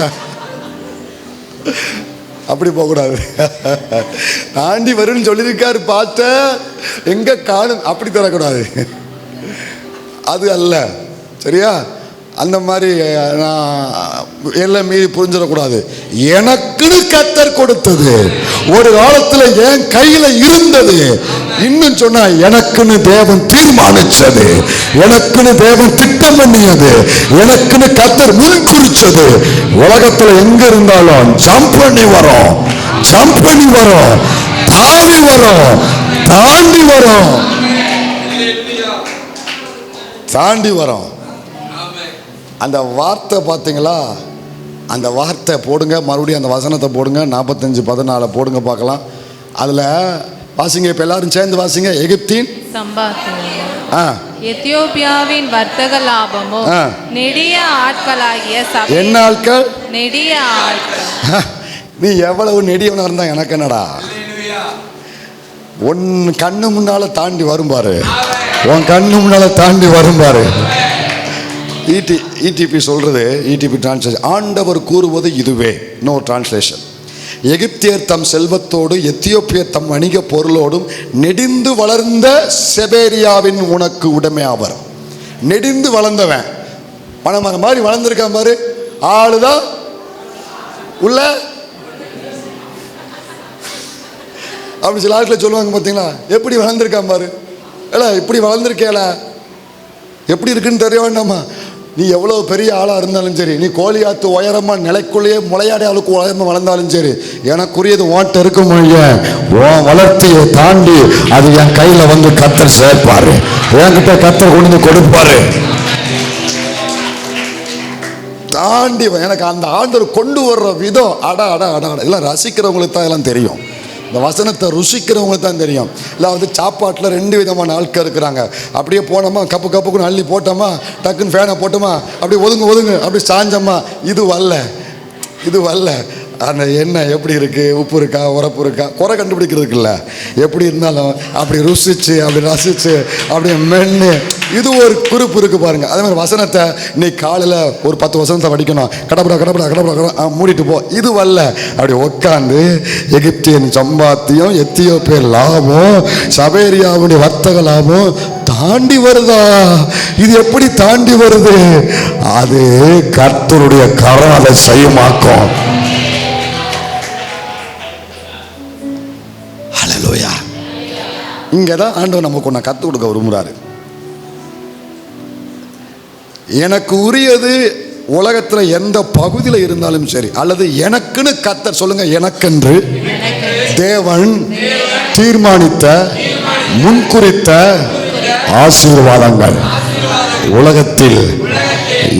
அப்படி போகக்கூடாது. தாண்டி வரும்னு சொல்லியிருக்காரு, பார்த்த எங்க காணும், அப்படி தரக்கூடாது. அது அல்ல, சரியா? அந்த மாதிரி நான் எல்லாம் மீறி புரிஞ்சிடக்கூடாது. எனக்குன்னு கர்த்தர் கொடுத்தது ஒரு காலத்தில் என் கையில் இருந்தது. இன்னும் சொன்னா எனக்குன்னு தேவன் தீர்மானிச்சது, எனக்குன்னு தேவன் திட்டம் பண்ணியது, எனக்குன்னு கர்த்தர் முன்குறிச்சது. உலகத்தில் எங்க இருந்தாலும் ஜம்ப் பண்ணி வரும், ஜம்ப் பண்ணி வரும், தாவி வரும், தாண்டி வரும், தாண்டி வரும். அந்த வார்த்தை பார்த்தீங்களா? அந்த வார்த்தை போடுங்க, மறுபடியும் அந்த வசனத்தை போடுங்க, 45:14 போடுங்க பார்க்கலாம். அதில் வாசிங்க, இப்போ எல்லாரும் சேர்ந்து வாசிங்க. எகிப்தின் சம்பாத்தியம், எத்தியோப்பியாவின் வர்த்தக லாபமும், நெடிய ஆட்களாகிய என்ன ஆட்கள்? நெடிய ஆட்கள். நீ எவ்வளவு நெடியவனா இருந்தா எனக்கு என்னடா? உன் கண்ணு முன்னால தாண்டி வரும் பாரு, உன் கண்ணு முன்னால தாண்டி வரும் பாரு. இடிபி சொல்றது, இடிபி டிரான்ஸ்லேஷன், ஆண்டவர் கூறுவது இதுவே. இன்னொரு டிரான்ஸ்லேஷன், எகிப்தியர் தம் செல்வத்தோடு எத்தியோப்பியர் தம் வணிக பொருளோடும் நெடிந்து வளர்ந்த செபேரியாவின் உனக்கு உடைமை ஆவர். நெடிந்து வளர்ந்தவன் பணமரம் மாதிரி வளர்ந்துருக்கான் பாரு, ஆளுதான் உள்ள. அப்படி சில ஆட்களை சொல்லுவாங்க பார்த்தீங்களா, எப்படி வளர்ந்துருக்கான் பாரு, ஏல இப்படி வளர்ந்துருக்கேல, எப்படி இருக்குன்னு தெரிய வேண்டாமா? நீ எவ்வளோ பெரிய ஆளாக இருந்தாலும் சரி, நீ கோழியாத்து உயரமாக நிலைக்குள்ளேயே முளையாடி அளவுக்கு உயரமாக வளர்ந்தாலும் சரி, எனக்குரியது ஓட்ட இருக்க முடியும். உன் வளர்த்தியை தாண்டி அது என் கையில் வந்து கர்த்தர் சேர்ப்பாரு, என்கிட்ட கர்த்தர் கொண்டு வந்து கொடுப்பாரு. தாண்டி எனக்கு அந்த ஆண்டவர் கொண்டு வர்ற விதம் அடா அடா அடா அடா எல்லாம் ரசிக்கிறவங்களுக்கு தான் எல்லாம் தெரியும். இந்த வசனத்தை ருசிக்கிறவங்களுக்கு தான் தெரியும். இல்லை வந்து சாப்பாட்டில் 2 விதமான ஆட்கள் இருக்கிறாங்க. அப்படியே போனோமா, கப்பு கப்புக்குன்னு அள்ளி போட்டோமா, டக்குன்னு ஃபேனை போட்டோமா, அப்படி ஒதுங்கு ஒதுங்கு அப்படி சாஞ்சோமா, இது வரல, இது வரல. அந்த எண்ணெய் எப்படி இருக்குது, உப்பு இருக்கா, உரப்பு இருக்கா, குறை கண்டுபிடிக்கிறதுக்கு இல்லை, எப்படி இருந்தாலும் அப்படி ருசிச்சு அப்படி ரசித்து அப்படியே மென்று, இது ஒரு குறிப்பு இருக்குது பாருங்கள். அதே மாதிரி வசனத்தை இன்னைக்கு காலையில் ஒரு 10 வசனத்தை படிக்கணும், கடப்படா கடப்படா கடப்படா மூடிட்டு போ, இது வரல. அப்படி உட்காந்து எகிப்தியன் சம்பாத்தியம், எத்தியோப்பியர் லாபம், சபேரியாவுடைய வர்த்தக லாபம் தாண்டி வருதா? இது எப்படி தாண்டி வருது? அது கர்த்தருடைய கரம் அதை செய்யுமாக்கும். ஹல்லேலூயா. இங்கதான் ஆண்டவர் நமக்கு ஒன்று கற்றுக் கொடுக்க விரும்புகிறாரு. எனக்கு உரியது உலகத்தில் எந்த பகுதியில் இருந்தாலும் சரி, அல்லது எனக்குன்னு கர்த்தர் சொல்லுங்க, எனக்கென்று தேவன் தீர்மானித்த முன்குறித்த ஆசீர்வாதங்கள் உலகத்தில்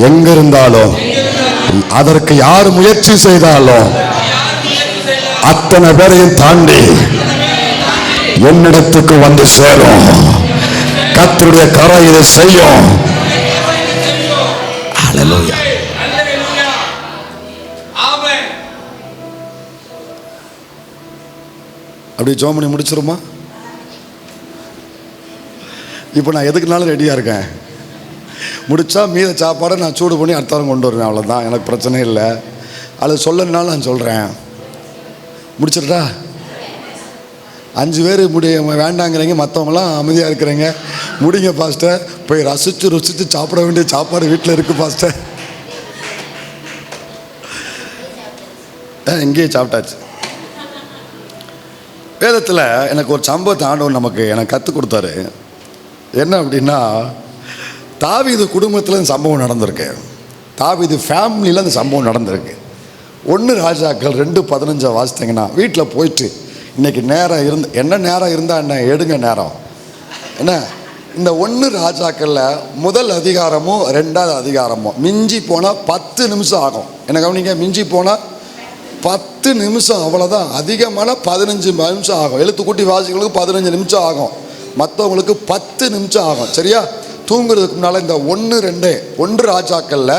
எங்கிருந்தாலும், அதற்கு யார் முயற்சி செய்தாலும் அத்தனை பேரையும் தாண்டி என்னிடத்துக்கு வந்து சேரும். கர்த்தருடைய கரம் இதை செய்யும். ஹல்லேலூயா. அப்படி ஜெபம் பண்ணி முடிச்சிருமா? இப்போ நான் எதுக்குனாலும் ரெடியாக இருக்கேன். முடித்தா மீத சாப்பாடை நான் சூடு பண்ணி அடுத்த வாரம் கொண்டு வருவேன், அவ்வளோதான். எனக்கு பிரச்சனை இல்லை. அது சொல்லனாலும் நான் சொல்கிறேன். முடிச்சிட்டா? 5 பேர் வேண்டாங்கிறீங்க, மற்றவங்களாம் அமைதியாக இருக்கிறீங்க. முடிங்க பாஸ்டர், போய் ரசித்து ருசித்து சாப்பிட வேண்டிய சாப்பாடு வீட்டில் இருக்குது பாஸ்டர். எங்கேயே சாப்பிட்டாச்சு. வேதத்தில் எனக்கு ஒரு சம்பவத்தை ஆண்டவன் எனக்கு கற்றுக் கொடுத்தாரு. என்ன அப்படின்னா, தாவீது குடும்பத்தில் சம்பவம் நடந்திருக்கு. தாவீது ஃபேமிலியில் அந்த சம்பவம் நடந்திருக்கு. 1 ராஜாக்கள் 2:15 வாசித்தீங்கன்னா வீட்டில் போயிட்டு இன்னைக்கு நேரம் இருந்து என்ன நேரம் இருந்தால் என்ன எடுங்க நேரம் என்ன. இந்த 1 ராஜாக்களில் முதல் அதிகாரமும் 2வது அதிகாரமும் மிஞ்சி போனால் 10 நிமிஷம் ஆகும். என்ன கவனிங்க, மிஞ்சி போனால் 10 நிமிஷம், அவ்வளோதான். அதிகமான 15 நிமிஷம் ஆகும். எழுத்து கூட்டி வாசிக்கிறவங்களுக்கு 15 நிமிஷம் ஆகும், மற்றவங்களுக்கு 10 நிமிஷம் ஆகும். சரியா? தூங்குறதுக்கு முன்னால் இந்த 1 ராஜாக்களில்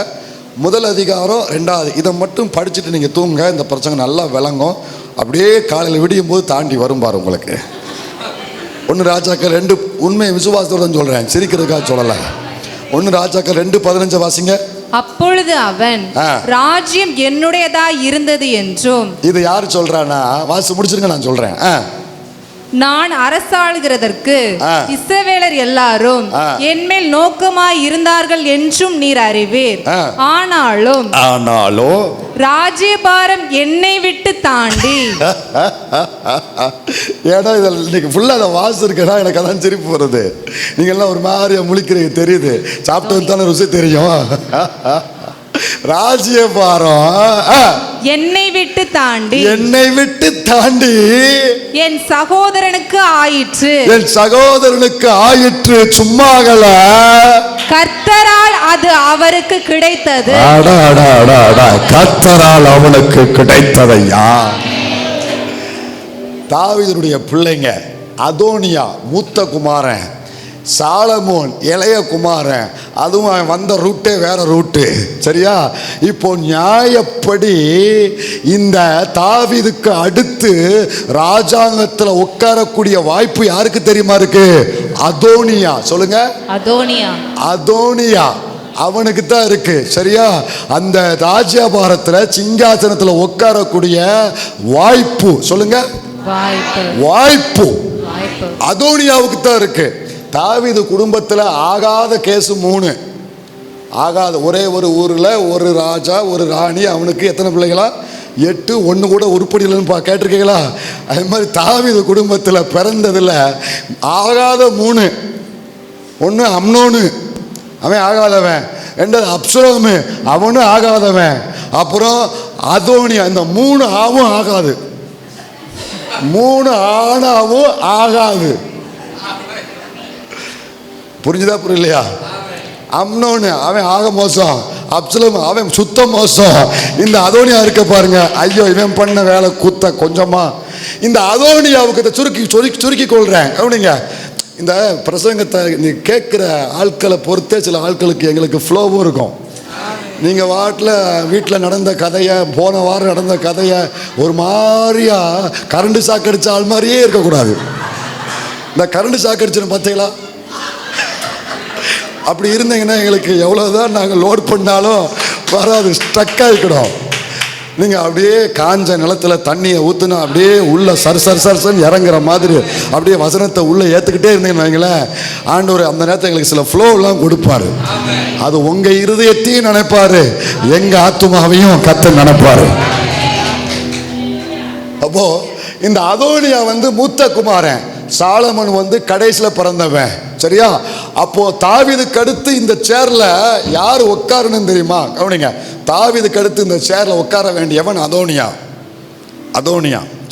முதல் அதிகாரம் 2வது இதை மட்டும் படிச்சுட்டு நீங்கள் தூங்க. இந்த பிரச்சனை நல்லா விளங்கும். அப்படியே காலையில் விடியும் போது தாண்டி வரும் பாரு உங்களுக்கு. 1 ராஜாக்கள் 2 உண்மை விசுவாசத்தோட சொல்கிறேன், சிரிக்கிறதுக்காக சொல்லலை. 1 ராஜாக்கள் 2:15 வாசிங்க. அப்பொழுது அவன் ராஜ்யம் என்னுடையதா இருந்தது என்றும். இது யார் சொல்றானா? வாசி முடிச்சிருங்க, நான் சொல்றேன். நான் அரசாளுகிறதற்கு இஸ்ரவேலர் எல்லாரும் என்மேல் நோக்கமாய் இருந்தார்கள் என்றும் நீர் அறிவீர். ஆனாலும் ராஜ்யபாரம் என்னை விட்டு தாண்டி. ஏன்னா இதில் இன்னைக்கு ஃபுல்லாக அதை வாசிருக்கேன்னா எனக்கு அதான் சிரிப்பு வருது. நீங்க எல்லாம் ஒரு மாதிரியா முழிக்கிறீங்க, தெரியுது. சாப்பிட்டு தானே ருசி தெரியும். ராஜ்யபாரம் என்னை விட்டு தாண்டி என் சகோதரனுக்கு ஆயிற்று. சும்மாகல, கர்த்தரால் அது அவருக்கு கிடைத்தது. கர்த்தரால் அவனுக்கு கிடைத்ததையா. தாவீதுடைய பிள்ளைங்க, அதோனியா மூத்த குமாரன், சாலமோன் இளைய குமாரன். அதுவும் அவன் வந்த ரூட்டே வேற ரூட்டு. சரியா? இப்போ நியாயப்படி இந்த தாவீதுக்கு அடுத்து ராஜாங்கத்தில் உட்காரக்கூடிய வாய்ப்பு யாருக்கு தெரியுமா இருக்கு? அதோனியா. சொல்லுங்க, அதோனியா அவனுக்கு தான் இருக்கு. சரியா? அந்த ராஜ்யபாரத்தில் சிங்காசனத்தில் உட்காரக்கூடிய வாய்ப்பு, சொல்லுங்க, வாய்ப்பு அதோனியாவுக்கு தான் இருக்கு. தாவீது குடும்பத்தில் ஆகாத கேஸு 3 ஆகாத. ஒரே ஒரு ஊரில் ஒரு ராஜா ஒரு ராணி, அவனுக்கு எத்தனை பிள்ளைகளா? 8. 1 கூட உருப்படியில்னு கேட்டிருக்கீங்களா? அது மாதிரி தாவீது குடும்பத்தில் பிறந்ததில் ஆகாத 3. 1 அம்னோனு, அவன் ஆகாதவன். 2 அப்சலோமு, அவனும் ஆகாதவன். அப்புறம் அதோனியா. இந்த 3 ஆவும் ஆகாது, 3 ஆணாவும் ஆகாது. புரிஞ்சுதா புரியலையா? அம்னோனு அவன் ஆக மோசம், அப்சலோம் அவன் சுத்த மோசம். இந்த அதோனியா இருக்க பாருங்க, ஐயோ இவன் பண்ண வேலை கூத்த கொஞ்சமா. இந்த அதோனியாவுக்கு சுருக்கி கொள்றேன். கவனிங்க, இந்த பிரசங்கத்தை நீ கேட்குற ஆட்களை பொறுத்தே சில ஆட்களுக்கு எங்களுக்கு ஃப்ளோவும் இருக்கும். நீங்கள் வீட்டில் நடந்த கதையை, போன வாரம் நடந்த கதையை ஒரு மாதிரியா கரண்ட் சாக்கடிச்ச ஆள் மாதிரியே இருக்கக்கூடாது. இந்த கரண்ட் சாக்கடிச்சுன்னு பார்த்தீங்களா? அப்படி இருந்தீங்கன்னா எங்களுக்கு எவ்வளோதான் நாங்கள் லோட் பண்ணாலும் வராது, ஸ்ட்ரக் ஆகிக்கிடும். நீங்கள் அப்படியே காஞ்ச நிலத்தில் தண்ணியை ஊற்றுனா அப்படியே உள்ள சர்சன்னு இறங்குற மாதிரி அப்படியே வசனத்தை உள்ளே ஏற்றுக்கிட்டே இருந்தீங்கன்னு வைங்களேன், ஆண்டவர் அந்த நேரத்தில் எங்களுக்கு சில ஃப்ளோவெலாம் கொடுப்பாரு. அது உங்கள் இருதயத்தையும் நினைப்பாரு, எங்கள் ஆத்துமாவையும் கர்த்தர் நினைப்பாரு. அப்போ இந்த அதோனியா மூத்த குமாரன், சாலமன் கடைசியில் பிறந்தவன். சரியா? அப்போ தாவீதுக்கு அடுத்து இந்த சேர்ல யார் உட்காரணும் தெரியுமா? கவனிங்க, தாவீதுக்கு அடுத்து இந்த சேர்ல உட்கார வேண்டியவன் அதோனியா.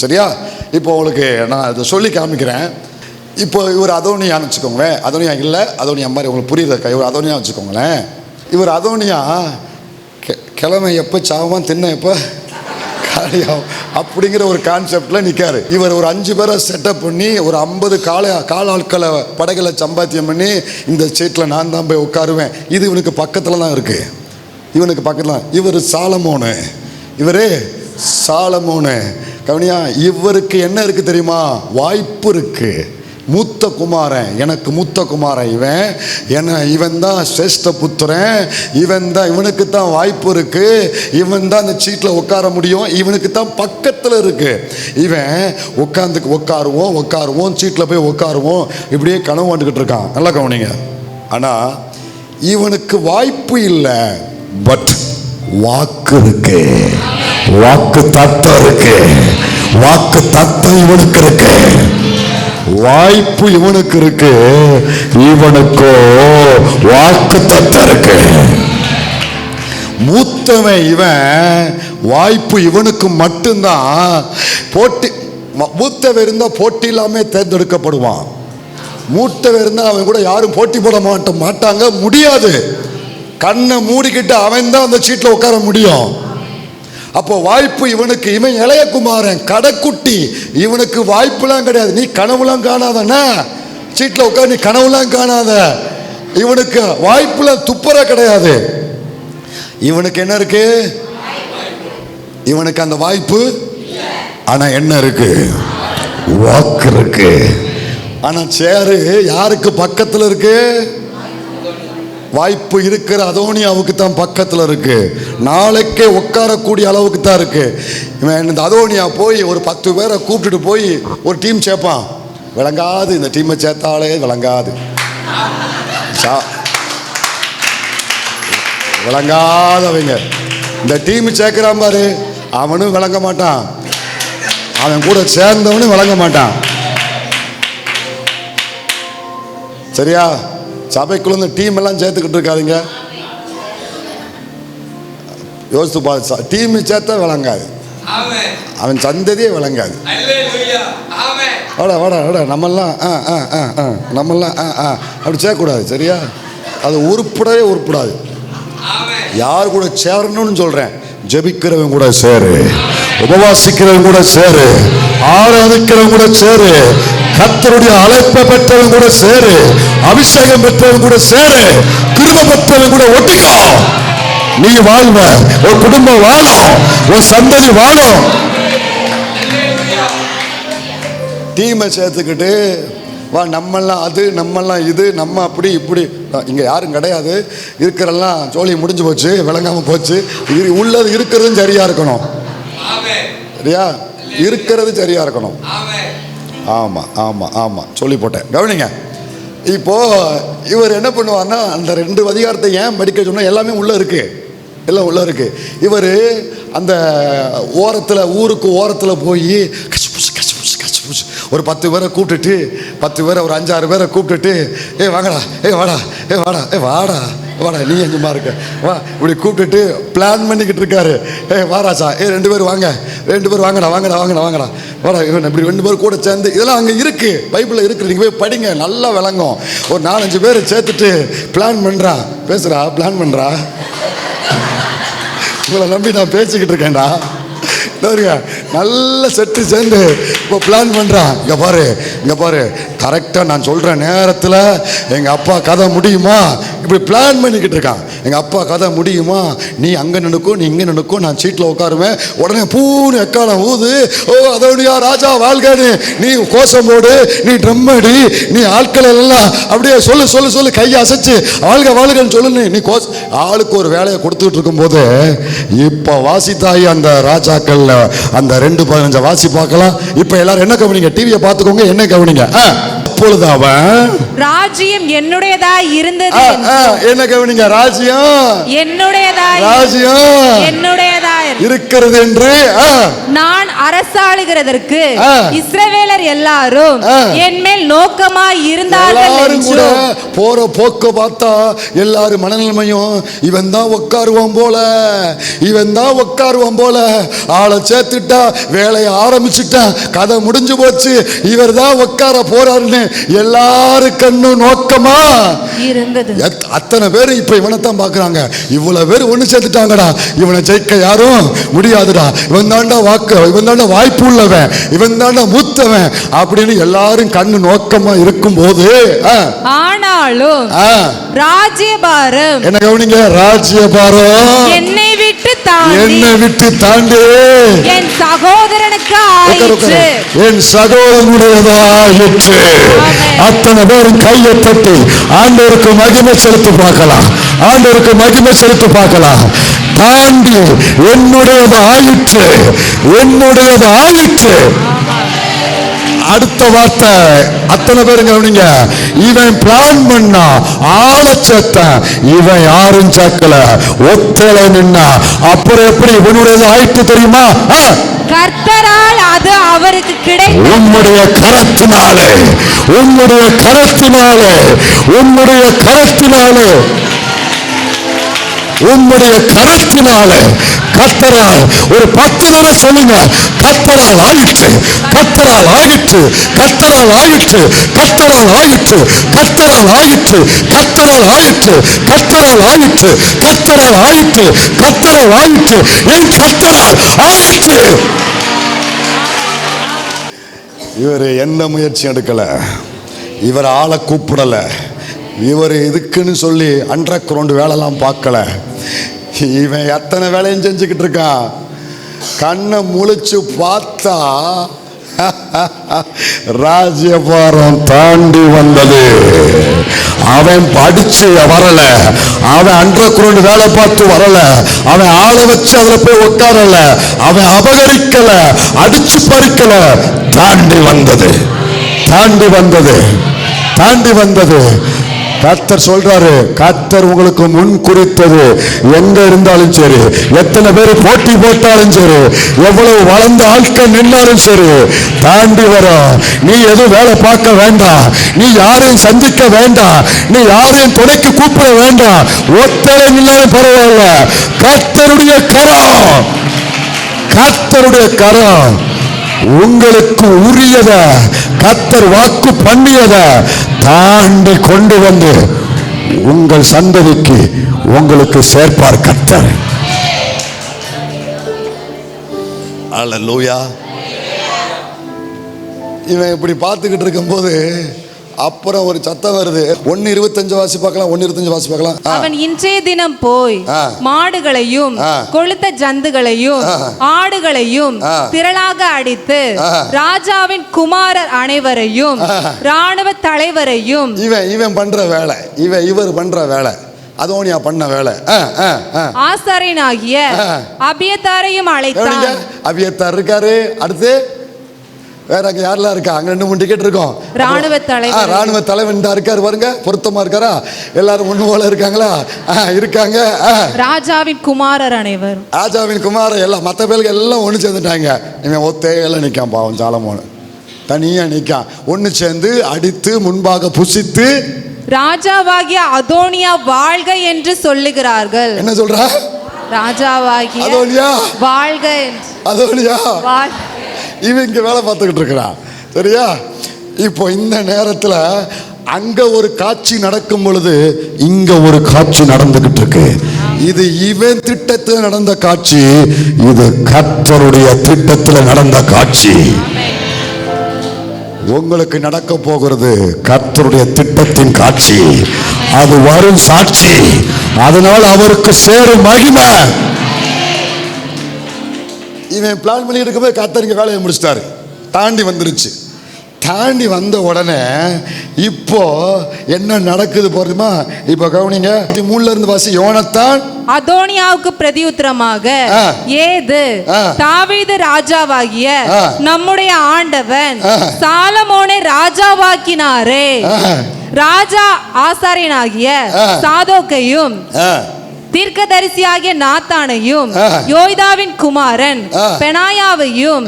சரியா? இப்போ உங்களுக்கு நான் அதை சொல்லி காமிக்கிறேன். இப்போ இவர் அதோனியான்னு வச்சுக்கோங்களேன். அதோனியா இல்லை, அதோனியா மாதிரி உங்களுக்கு புரியுதக்கா? இவர் அதோனியா வச்சுக்கோங்களேன். இவர் அதோனியா கிழமை எப்போ சாவான், தின்ன எப்போ காலியாகும் அப்படிங்கிற ஒரு கான்செப்டில் நிற்காரு. இவர் ஒரு 5 பேரை செட்டப் பண்ணி ஒரு 50 கால ஆட்களை படைகளை சம்பாத்தியம் பண்ணி இந்த சீட்டில் நான் தான் போய் உட்காருவேன். இது இவனுக்கு பக்கத்தில் தான் இருக்குது. இவர் சாலமோனு. கவனியா, இவருக்கு என்ன இருக்குது தெரியுமா? வாய்ப்பு இருக்குது. மூத்த குமாரன், எனக்கு மூத்த குமாரன் இவன் தான் சிரேஷ்ட புத்திரன், இவனுக்கு தான் வாய்ப்பு இருக்கு, இவன் தான் இந்த சீட்டில் உட்கார முடியும், இவனுக்கு தான் பக்கத்தில் இருக்கு. இவன் உட்காருவோம் சீட்டில் போய் உட்காருவோம், இப்படியே கனவு வந்துக்கிட்டு இருக்கான். நல்லா கவனிங்க. ஆனால் இவனுக்கு வாய்ப்பு இல்லை, பட் வாக்கு இருக்கு, வாக்கு தத்தம் இருக்கு, வாக்கு தத்தம் இவனுக்கு இருக்கு, வாய்ப்பு இவனுக்கு இருக்கு, இவனுக்கோ வாக்கு தத்தம் இருக்கு. மூத்தவன் இவன், வாய்ப்பு இவனுக்கு மட்டும்தான். போட்டி மூத்தவன் இருந்தா போட்டி இல்லாம தேர்ந்தெடுக்கப்படுவான். மூத்தவன் இருந்தா அவன் கூட யாரும் போட்டி போட மாட்டாங்க, முடியாது. கண்ணை மூடிக்கிட்டு அவன் தான் அந்த சீட்டில் உட்கார முடியும். அப்போ வாய்ப்பு இவனுக்கு. இவன் இளையகுமாரன், கடைக்குட்டி, இவனுக்கு வாய்ப்புலாம் கிடையாது. நீ கனவுலாம் காணாதன்னா சீட்டில் உட்கார, நீ கனவுலாம் காணாத. இவனுக்கு வாய்ப்புல துப்புற கிடையாது. இவனுக்கு என்ன இருக்கு? இவனுக்கு அந்த வாய்ப்பு. ஆனா என்ன இருக்கு? வாக்கு இருக்கு. ஆனா சேரு யாருக்கு பக்கத்துல இருக்கு? வாய்ப்பு இருக்கிற அதோனியாவுக்கு தான் பக்கத்தில் இருக்கு. நாளைக்கே உட்காரக்கூடிய அளவுக்கு தான் இருக்கு. இந்த அதோனியா போய் ஒரு 10 பேரை கூப்பிட்டுட்டு போய் ஒரு டீம் சேர்ப்பான். விளங்காது, இந்த டீமை சேர்த்தாலே விளங்காது, விளங்காதவங்க. இந்த டீம் சேர்க்கிறான் பாரு, அவனும் விளங்க மாட்டான், அவன் கூட சேர்ந்தவனும் விளங்க மாட்டான். சரியா? சபைக்குள்ள இந்த டீம் எல்லாம் சேர்த்துக்கிட்டு இருக்காதுங்க. யோசித்து பார்த்து, டீம் சேர்த்தா விளங்காது, அவன் சந்ததியே விளங்காது. வாடா வாடா வாடா, நம்மெல்லாம் நம்மெல்லாம் அப்படி சேர்க்கக்கூடாது. சரியா? அது உருப்படவே உருப்படாது. யார் கூட சேரணும்னு சொல்றேன்? ஜெபிக்கிறவன் கூட சேரு, உபவாசிக்கிறவன் கூட சேரு, ஆராதிக்கிறவன் கூட சேரு, கர்த்தருடைய அழைப்பை பெற்றவன் கூட சேரு, அபிஷேகம் பெற்றவன் கூட சேரு, கிருபை பெற்றவன் கூட ஒட்டிக்கோ. நீ வாழ்வ, ஒரு குடும்பம் வாழும், ஒரு சந்ததி வாழும். டீமை சேர்த்துக்கிட்டு வா, நம்மெல்லாம் அது, நம்மெல்லாம் இது, நம்ம அப்படி இப்படி. இங்க யாரும் கிடையாது. இருக்கிறெல்லாம் ஜோலி முடிஞ்சு போச்சு, விளங்காம போச்சு. உள்ளது இருக்கிறதும் சரியா இருக்கணும். சரியா? இருக்கிறது சரியா இருக்கணும். ஆமா ஆமா ஆமா, சொல்லி போட்டேன், கவனிங்க. இப்போ இவர் என்ன பண்ணுவார்னா, அந்த 2 அதிகாரத்தை ஏன் படிக்க சொன்னா, எல்லாமே உள்ள இருக்கு, எல்லாம் உள்ள இருக்கு. இவர் அந்த ஓரத்தில், ஊருக்கு ஓரத்தில் போய் ஒரு 10 பேரை கூப்பிட்டுட்டு, 10 பேரை, ஒரு 5-6 பேரை கூப்பிட்டுட்டு, ஏ வாங்கடா, ஏ வாடா, ஏ வாடா, ஏ வாடா வாடா, நீ எங்கேம்மா இருக்க வா, இப்படி கூப்பிட்டுட்டு பிளான் பண்ணிக்கிட்டு இருக்காரு. ஏ வாராச்சா, ஏ 2 பேர் வாங்க, 2 பேர் வாங்கடா வாங்கடா வாங்கடா வாங்கடா வாடா. இவன் இப்படி 2 பேர் கூட சேர்ந்து, இதெல்லாம் அங்கே இருக்கு, பைபிளில் இருக்கு, நீங்கள் போய் படிங்க, நல்லா விளங்கும். ஒரு 4-5 பேரை சேர்த்துட்டு பிளான் பண்ணுறா, பேசுகிறா, பிளான் பண்ணுறா. உங்களை நம்பி நான் பேசிக்கிட்டு இருக்கேன்டா. நல்ல செட்டு சேர்ந்து இப்போ பிளான் பண்ணுறான். இங்கே பாரு, இங்கே பாரு, கரெக்டாக நான் சொல்கிற நேரத்தில் எங்கள் அப்பா கதை முடியுமா? இப்படி பிளான் பண்ணிக்கிட்டு இருக்கான். எங்கள் அப்பா கதை முடியுமா? நீ அங்கே நினைக்கும், நீ இங்கே நினைக்கும், நான் சீட்டில் உட்காருவேன். உடனே பூன்னு எக்காலம் ஊது, ஓ அதோடைய ராஜா வாழ்கன்னு நீ கோஷம் போடு, நீ ட்ரம் அடி, நீ ஆட்கள் எல்லாம் அப்படியே சொல்லு சொல்லு சொல்லு, கையை அசைச்சு வாழ்க வாழ்கன்னு சொல்லு. நீ ஆளுக்கு ஒரு வேலையை கொடுத்துட்டு இருக்கும்போது, இப்போ வாசித்தாய் அந்த ராஜாக்கள் அந்த 2:15 வாசி பார்க்கலாம். இப்ப எல்லாரும் என்ன கவனிங்க, டிவியை பார்த்துக்கோங்க, என்ன கவனிங்க. அப்பொழுது அவன், ராஜ்யம் என்னுடையதாய் இருந்தது. என்ன கவனிங்க, ராஜ்யம் என்னுடையதாய், ராஜ்யம் என்னுடையதாய் இருக்கிறது என்று நான் அரசாளுகிறதற்கு இஸ்ரவேலர் எல்லாரும் என் மேல் நோக்கமாய் இருந்தார்கள். கூட போற போக்க பார்த்தா எல்லாரும் மனநிலைமையும், இவன் தான் உட்காருவான் போல, இவன் தான் உட்காருவான் போல, ஆளை சேர்த்துட்டா, வேலையை ஆரம்பிச்சுட்டா, கதை முடிஞ்சு போச்சு, இவர் தான் உட்கார போறாருன்னு எல்லாரும் கண்ணு நோக்கமா இருந்தது. அத்தனை பேர் இப்ப இவனைத்தான் பாக்குறாங்க. இவ்வளவு பேர் ஒண்ணு சேர்த்துட்டாங்கடா, இவனை ஜெயிக்க யாரும் முடியாதுடா, இவன் தாண்டா வாக்கு, இவன் தாண்டா வாய்ப்பு உள்ளவன், இவன் தாண்டா மூத்தவன் அப்படின்னு எல்லாரும் கண்ணு நோக்கமா இருக்கும் போது, ஆனாலும் ராஜ்யபாரம், என்ன கவனிங்க, ராஜ்யபாரம் என்னை விட்டு தாண்டி என் சகோதரனுக்கு ஆயிற்று, என் சகோதரனுடையதாயிற்று. அத்தனை பேரும் கையை தட்டி ஆண்டவருக்கு மகிமை செலுத்தி பார்க்கலாம், ஆண்டவருக்கு மகிமை செலுத்தி பார்க்கலாம். தாண்டி என்னுடையது ஆயிற்று, என்னுடையது ஆயிற்று. அடுத்த வார்த்தை, அத்தனை பேரும் கவனிங்க, இவன் பிளான் பண்ணா, ஆள சேர்த்த, இவன் யாரும் சேர்க்கல, ஒத்தல நின்னா. அப்புறம் எப்படி இவனுடையது ஆயிட்டு தெரியுமா? கர்த்தரால் அது அவருக்கு கிடைக்கும். உம்முடைய கரத்தினாலே, உம்முடைய கரத்தினாலே, உம்முடைய கரத்தினாலே. உம்முடைய கரத்தினாலே கர்த்தரால் ஒரு 10 தடவை சொல்லுங்க. கர்த்தரால் ஆயிற்று, கர்த்தரால் ஆயிற்று, கர்த்தரால் ஆயிற்று, கர்த்தரால் ஆயிற்று, கர்த்தரால் ஆயிற்று, கர்த்தரால் ஆயிற்று, கர்த்தரால் ஆயிற்று, கர்த்தரால் ஆயிற்று, கர்த்தரால் ஆயிற்று, என் கர்த்தரால் ஆயிற்று. இவர் எந்த முயற்சி எடுக்கல, இவர் ஆளை கூப்பிடல, இவர் இதுக்குன்னு சொல்லி அண்டர் கிரவுண்ட் வேலைலாம் பார்க்கல. இவன் எத்தனை வேலையும் செஞ்சுக்கிட்டு இருக்கான். கண்ணை முழிச்சு பார்த்தா ராஜ்யபாரம் தாண்டி வந்தது. அவன் படிச்சு வரல, அவன் அண்டர் கிரவுண்ட் வேலை பார்த்து வரல, அவன் ஆளை வச்சு அதுல போய் உட்காரல, அவன் அபகரிக்கல, அடிச்சு பறிக்கல, தாண்டி வந்தது, தாண்டி வந்தது, தாண்டி வந்தது. கர்த்தர் சொல்றாரு, கர்த்தர் உங்களுக்கு முன் குறித்தது எங்க இருந்தாலும் சரி, எத்தனை பேர் போட்டி போட்டாலும் சரி, எவ்வளவு வளர்ந்த ஆட்கள் நின்னாலும் சரி, தாண்டி வரும். நீ எதுவும் வேலை பார்க்க வேண்டாம், நீ யாரையும் சந்திக்க வேண்டாம், நீ யாரையும் துணைக்கு கூப்பிட வேண்டாம், ஒத்தலை நின்னாலும் பரவாயில்ல. கர்த்தருடைய கரம், கர்த்தருடைய கரம் உங்களுக்கு உரியத, கர்த்தர் வாக்கு பண்ணியத தாண்டி கொண்டு வந்து உங்கள் சந்ததிக்கு உங்களுக்கு சேர்ப்பார் கர்த்தர். அல்லேலூயா. இவன் இப்படி பார்த்துக்கிட்டு இருக்கும்போது அப்புறம் ஒரு சத்தம் வருது. 1:25 வாசி பார்க்கலாம், 1:25 வாசி பார்க்கலாம். அவன் இன்றைய தினம் போய் மாடுகளையும் கொழுத்த ஜந்துகளையும் ஆடுகளையும் திரளாக அடித்து ராஜாவின் குமாரர் அனைவரையும் ராணுவ தலைவரையும், இவன் பண்ற வேலை, இவர் பண்ற வேலை, அதோனியா பண்ண வேலை. ஆசாரியனாகிய அபியத்தாரையும் அழைத்தான். அபியத்தார் இருக்காரு. அடுத்து வேற யாரெல்லாம் இருக்கா? அங்க 2-3 டிக்கெட் இருக்கும். ராணுவ தலைவர், ராணுவ தலைவன் இருக்காரு பாருங்க, பொருத்தமா இருக்காரா? எல்லாரும் ஒண்ணு போல இருக்காங்களா? இருக்காங்க. ராஜாவின் குமாரர் அனைவர், ராஜாவின் குமாரர் எல்லாம், மற்ற பேருக்கு எல்லாம் ஒண்ணு சேர்ந்துட்டாங்க. இவன் ஒத்தையெல்லாம் நிக்கான், பாவம் சாலமோன் தனியா நிக்கான். ஒண்ணு சேர்ந்து அடித்து முன்பாக புசித்து ராஜாவாகிய அதோனியா வாழ்க என்று சொல்லுகிறார்கள். என்ன சொல்றா? ராஜாவாகிய அதோனியா வாழ்க, அதோனியா இவன் இங்க வேலை பார்த்துக்கிட்டு இருக்கிறான். சரியா? இப்போ இந்த நேரத்தில் அங்க ஒரு காட்சி நடக்கும் பொழுது இங்க ஒரு காட்சி நடந்துகிட்டு இருக்கு. இது இவன் திட்டத்தில் நடந்த காட்சி, இது கர்த்தருடைய திட்டத்தில் நடந்த காட்சி. உங்களுக்கு நடக்க போகிறது கர்த்தருடைய திட்டத்தின் காட்சி. அது வரும் சாட்சி, அதனால் அவருக்கு சேரும் மகிமை. இவன் பிளான் பண்ணி இருக்கும்போது கர்த்தர் இங்க வேலையை முடிச்சிட்டாரு, தாண்டி வந்துருச்சு. தாண்டி வந்த உடனே இப்போ என்ன நடக்குது போறதுமா? இப்ப கவனிங்க, 3 இருந்து வாசி. யோனத்தான் அதோனியாவுக்கு பிரதியுத்தரமாக, ஏது தாவீது ராஜாவாகிய நம்முடைய ஆண்டவன் சாலமோனை ராஜாவாக்கினாரே, ராஜா ஆசாரியனாகிய சாதோக்கையும் தீர்க்கதரிசியாகிய நாத்தானையும் யோய்தாவின் குமாரன் பெனாயாவையும்.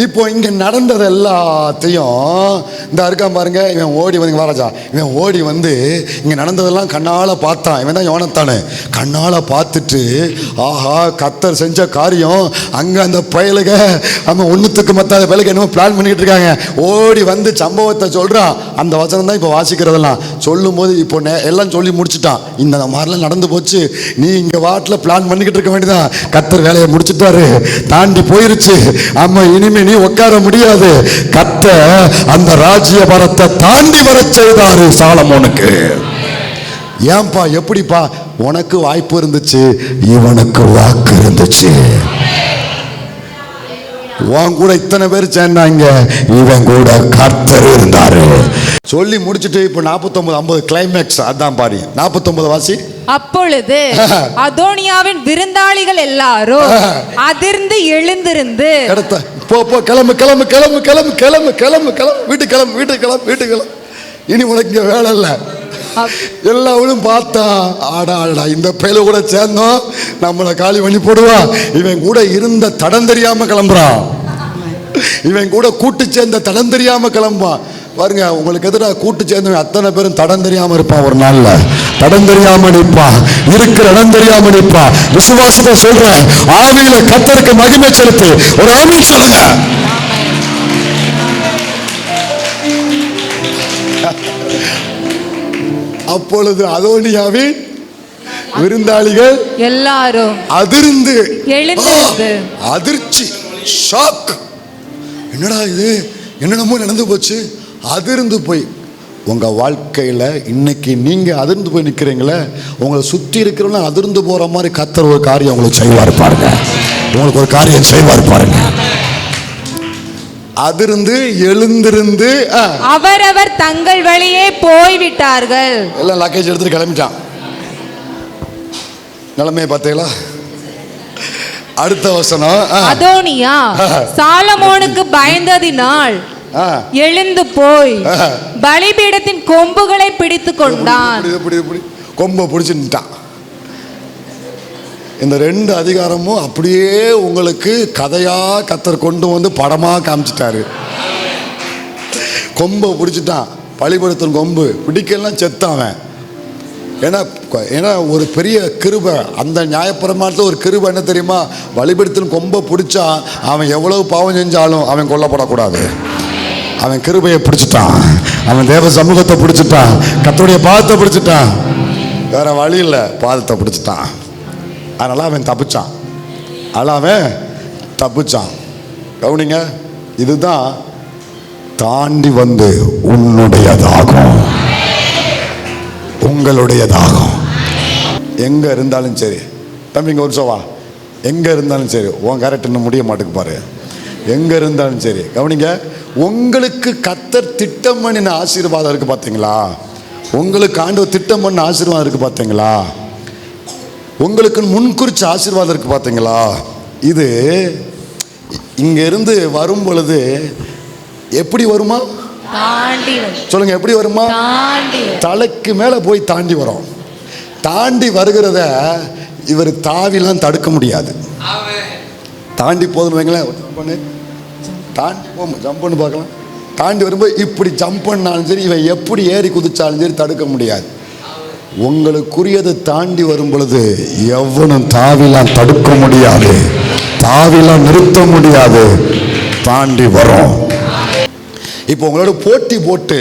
இப்போ இங்க நடந்தது எல்லாத்தையும் இந்த இருக்கான் பாருங்க. இவன் ஓடி வந்து மகாராஜா, இவன் ஓடி வந்து இங்க நடந்ததெல்லாம் கண்ணால பார்த்தான். இவன் தான் யோனத்தானு. கண்ணால பார்த்துட்டு, ஆஹா கர்த்தர் செஞ்ச காரியம், அங்க அந்த பயலுக நம்ம ஒண்ணுத்துக்கு மத்தாத பயலுக்கு என்னமோ பிளான் பண்ணிட்டு இருக்காங்க. ஓடி வந்து சம்பவத்தை சொல்றான். அந்த வசனம் தான் இப்போ வாசிக்கிறதெல்லாம். சொல்லும் போது இப்போ எல்லாம் சொல்லி முடிச்சுட்டான். இந்த மாதிரிலாம் நடந்து போச்சு, நீ இங்க வாட்டில் பிளான் பண்ணிக்கிட்டு இருக்க வேண்டியதான். கர்த்தர் வேலையை முடிச்சுட்டாரு, தாண்டி போயிருச்சு. ஆமா, இனிமே நீ உட்கார முடியாது. கர்த்தர் அந்த ராஜ்யபாரத்தை தாண்டி வர செய்தாரு சாலமோனுக்கு. ஏன்பா? எப்படிப்பா? உனக்கு வாய்ப்பு இருந்துச்சு, இவனுக்கு வாக்கு இருந்துச்சு. உன் கூட இத்தனை பேர் சேர்ந்தாங்க, இவன் கூட கர்த்தர் இருந்தாரு. சொல்லி முடிச்சுட்டு இப்போ 49-50 கிளைமேக்ஸ். அதான் பாரு, 49 வாசி. அப்பொழுது அதோனியாவின் விருந்தாளிகள் எல்லாரும் அதிர்ந்து எழுந்திருந்து, போ கிளம்பு கிளம்பு கிளம்பு கிளம்பு கிளம்பு கிளம்பு கிளம்பு, வீட்டு கிளம்பு, வீட்டு கிளம்பு, வீட்டு கிளம்பு, இனி உனக்கு இங்க வேலை இல்லை. எல்லாவளும் பார்த்தான், ஆடா ஆடா இந்த பையில கூட சேர்ந்தோம், நம்மளை காலி பண்ணி போடுவான். இவன் கூட இருந்த தடம் தெரியாம கிளம்புறான், இவன் கூட கூட்டு சேர்ந்த தடம் தெரியாம கிளம்புவான். பாருங்க, உங்களுக்கு எதிராக கூட்டு சேர்ந்து அத்தனை பேரும் தடம் தெரியாம இருப்பான். ஒரு நாள்ல தடம் தெரியாம நிற்பான், இருக்கிற இடம் தெரியாம நிற்பான். விசுவாசத்தை சொல்றேன், ஆவியில கர்த்தருக்கு மகிமை செலுத்து. ஒரு ஆமீன் சொல்லுங்க. அப்பொழுது அதோனியாவின் விருந்தாளிகள் எல்லாரும் அதிர்ந்து எழுந்திருந்து அதிர்ச்சி, ஷாக். என்னடா இது, என்னென்னமோ நடந்து போச்சு. அதிர்ந்து போய் உங்க வாழ்க்கையில இன்னைக்கு நீங்க அதிர்ந்து போய் நிக்கிறீங்களே, உங்களை சுத்தி இருக்கிறவங்க அதிர்ந்து போற மாதிரி கர்த்தர் ஒரு காரியம் உங்களுக்கு செய்வார் பாருங்க. உங்களுக்கு ஒரு காரியம் செய்வார் பாருங்க. அதிர்ந்து எழுந்திருந்து அவரவர் தங்கள் வழியே போய்விட்டார்கள். எல்லாம் லக்கேஜ் எடுத்துட்டு கிளம்பிட்டான். நிலைமையை பார்த்தீங்களா? அடுத்த வசனம், அதோனியா சாலமோனுக்கு பயந்ததினால் எழுந்து போய் பலிபீடத்தின் கொம்புகளை பிடித்து கொண்டான். கொம்பை பிடிச்சுட்டான். இந்த 2 அதிகாரமும் அப்படியே உங்களுக்கு கதையா கர்த்தர் கொண்டு வந்து படமா காமிச்சிட்டாரு. கொம்பை பிடிச்சிட்டான், பலிபீடத்தின் கொம்பு பிடிக்கலாம், செத்தாவன். ஏன்னா ஒரு பெரிய கிருபை, அந்த நியாயப்பிரமாணத்தில் ஒரு கிருபை என்ன தெரியுமா? பலிபீடத்தின் கொம்பை பிடிச்சா அவன் எவ்வளவு பாவம் செஞ்சாலும் அவன் கொல்லப்படக்கூடாது. அவன் கிருபையை பிடிச்சிட்டான், அவன் தேவ சமூகத்தை பிடிச்சிட்டான், கர்த்தருடைய பாதத்தை பிடிச்சிட்டான். வேற வழி இல்லை, பாதத்தை பிடிச்சிட்டான். அதனால அவன் தப்பிச்சான். கவனிங்க, இதுதான் தாண்டி வந்து உன்னுடையதாகும், உங்களுடையதாகும். எங்க இருந்தாலும் சரி தம்பிங்க, ஒரு சோவா, எங்க இருந்தாலும் சரி உன் கேரக்டர் முடிய மாட்டுக்கு பாரு. எங்க இருந்தாலும் சரி கவனிங்க, உங்களுக்கு கர்த்தர் திட்டம் பண்ணின ஆசீர்வாதம் இருக்கு பார்த்தீங்களா? உங்களுக்கு ஆண்டவர் திட்டம் பண்ண ஆசீர்வாதம் இருக்கு பார்த்தீங்களா? உங்களுக்கு முன்குறிச்ச ஆசீர்வாதம் இருக்கு பார்த்தீங்களா? இது இங்க இருந்து வரும் பொழுது எப்படி வருமா? சொல்லுங்க, எப்படி வருமா? தலைக்கு மேல போய் தாண்டி வரும். தாண்டி வருகிறத இவர் தாவிலாம் தடுக்க முடியாது. தாண்டி போதுன்னு வைங்களேன், தாண்டி போகும், ஜம்ப் பண்ணி பார்க்கலாம். தாண்டி வரும்போது இப்படி ஜம்ப் பண்ணாலும் சரி, இவன் எப்படி ஏறி குதிச்சாலும் சரி தடுக்க முடியாது. உங்களுக்குரியது தாண்டி வரும் பொழுது எவனும் தாவிலாம் தடுக்க முடியாது, தாவிலாம் நிறுத்த முடியாது, தாண்டி வரும். இப்போ உங்களோட போட்டி போட்டு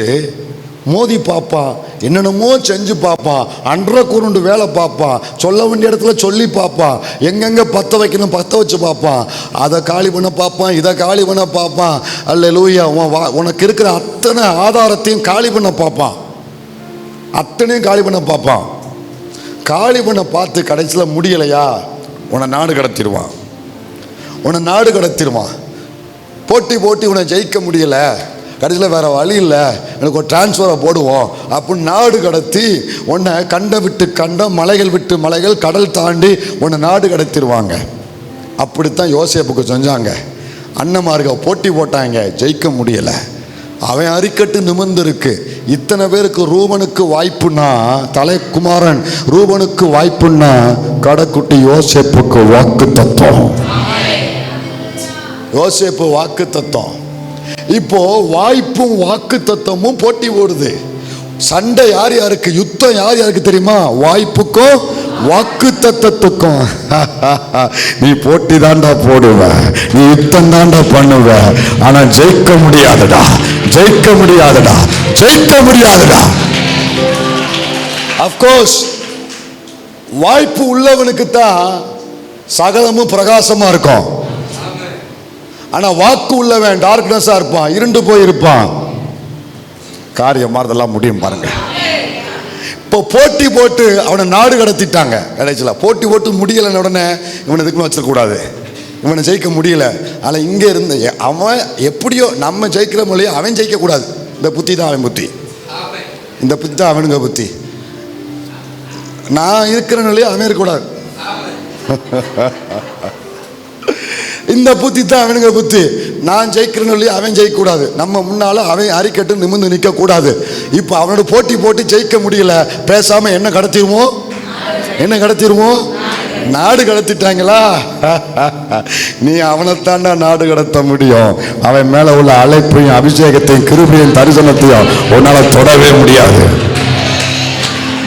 மோதி பார்ப்பான், என்னென்னமோ செஞ்சு பார்ப்பான், அன்றரை கூறுண்டு வேலை பார்ப்பான், சொல்ல வேண்டிய இடத்துல சொல்லி பார்ப்பான், எங்கெங்கே பற்ற வைக்கணும் பற்ற வச்சு பார்ப்பான், அதை காலி பண்ண பார்ப்பான், இதை காலி பண்ண பார்ப்பான். அல்லேலூயா, உனக்கு இருக்கிற அத்தனை ஆதாரத்தையும் காலி பண்ண பார்ப்பான், அத்தனையும் காலி பண்ண பார்ப்பான். காலி பண்ண பார்த்து கடைசியில் முடியலையா, உன்னை நாடு கடத்திடுவான். போட்டி உன்னை ஜெயிக்க முடியலை, கடைசியில் வேறு வழி இல்லை, எனக்கு ஒரு டிரான்ஸ்ஃபரை போடுவோம் அப்படின்னு நாடு கடத்தி உன்னை கண்டம் விட்டு கண்டம், மலைகள் விட்டு மலைகள், கடல் தாண்டி உன்னை நாடு கடத்திடுவாங்க. அப்படித்தான் யோசேப்புக்கு செஞ்சாங்க. அண்ணன்மார்கள் போட்டி போட்டாங்க, ஜெயிக்க முடியலை. அவன் அரிக்கட்டு நிமிர்ந்திருக்கு. இத்தனை பேருக்கு ரூபனுக்கு வாய்ப்புன்னா, தலைக்குமாரன் ரூபனுக்கு வாய்ப்புன்னா, கடைக்குட்டி யோசேப்புக்கு வாக்கு தத்துவம். யோசேப்பு வாக்கு தத்துவம். இப்போ வாய்ப்பும் வாக்கு தத்துவமும் போட்டி ஓடுது. சண்டை யார் யாருக்கு, யுத்தம் யார் யாருக்கு தெரியுமா? வாய்ப்புக்கும் வாக்கு தத்துவத்துக்கும். நீ போட்டி தாண்டா போடுவ, நீ யுத்தம் தாண்டா பண்ணுவ, ஆனா ஜெயிக்க முடியாதுடா. அப்கோர்ஸ் வாய்ப்பு உள்ளவனுக்கு தான் சகலமும் பிரகாசமா இருக்கும். ஆனா வாக்கு உள்ளவன் டார்க்னஸா இருப்பான், இருண்டு போயிருப்பான். காரியம் மாறுதெல்லாம் முடியும் பாருங்க. இப்போ போட்டி போட்டு அவனை நாடு கடத்திட்டாங்க. கடைசியில் போட்டி போட்டு முடியலை உடனே இவனை இதுக்குன்னு வச்சிடக்கூடாது, இவனை ஜெயிக்க முடியல. ஆனால் இங்கே இருந்து அவன் எப்படியோ நம்ம ஜெயிக்கிற மொழியை அவன் ஜெயிக்கக்கூடாது. இந்த புத்தி தான் அவன் புத்தி, இந்த புத்தி தான் அவனுங்க புத்தி. நான் இருக்கிற நிலையை அவன் இருக்கக்கூடாது. இந்த புத்தி தான் அவனுங்க புத்தி. நான் ஜெயிக்கிறேன்னு சொல்லி அவன் ஜெயிக்கக்கூடாது, நம்ம முன்னால அவன் அரிக்கட்டு நிமிர்ந்து நிற்க கூடாது. இப்போ அவனோட போட்டி போட்டு ஜெயிக்க முடியல, பேசாம என்ன கடத்திடுவோம், நாடு கடத்திட்டாங்களா? நீ அவனைத்தாண்டா நாடு கடத்த முடியும். அவன் மேல உள்ள அழைப்பையும் அபிஷேகத்தையும் கிருபையும் தரிசனத்தையும் உன்னால தொடவே முடியாது.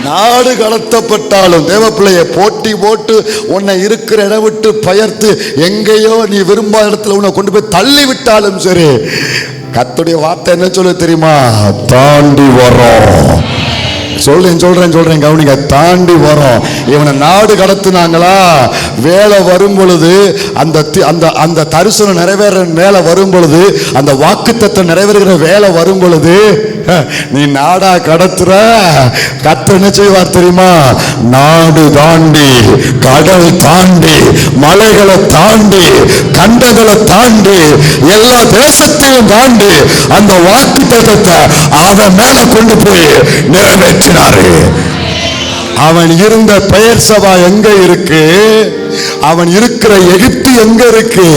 நாடு கடத்தப்பட்டாலும் தேவ பிள்ளைய போட்டி போட்டு உன்னை இருக்கிற இடம் விட்டு பெயர்த்து எங்கேயோ நீ விரும்பாத இடத்துல உன்னை கொண்டு போய் தள்ளி விட்டாலும் சரி, கர்த்தருடைய வார்த்தை என்ன சொல்ல தெரியுமா? தாண்டி வரோம். சொல்றேன் கவனிங்க. தாண்டி வரோம். இவனை நாடு கடத்தினாங்களா? வேலை வரும் பொழுது அந்த தரிசனம் நிறைவேற வேலை வரும் பொழுது, அந்த வாக்குத்தத்தம் நிறைவேறுகிற வேலை வரும் பொழுது நீ நாடா கடத்துற. கர்த்தர் என்ன செய்வார் தெரியுமா? நாடு தாண்டி, கடல் தாண்டி, மலைகளை தாண்டி, கண்டங்களை தாண்டி, எல்லா தேசத்தையும் தாண்டி அந்த வாக்குத்தத்தத்தை அவன் மேல கொண்டு போய் நிறைவேற்றினாரு. அவன் இருந்த பெயர் சபா எங்க இருக்கு? அவன் இருக்கிற எகிப்து எங்க இருக்கு?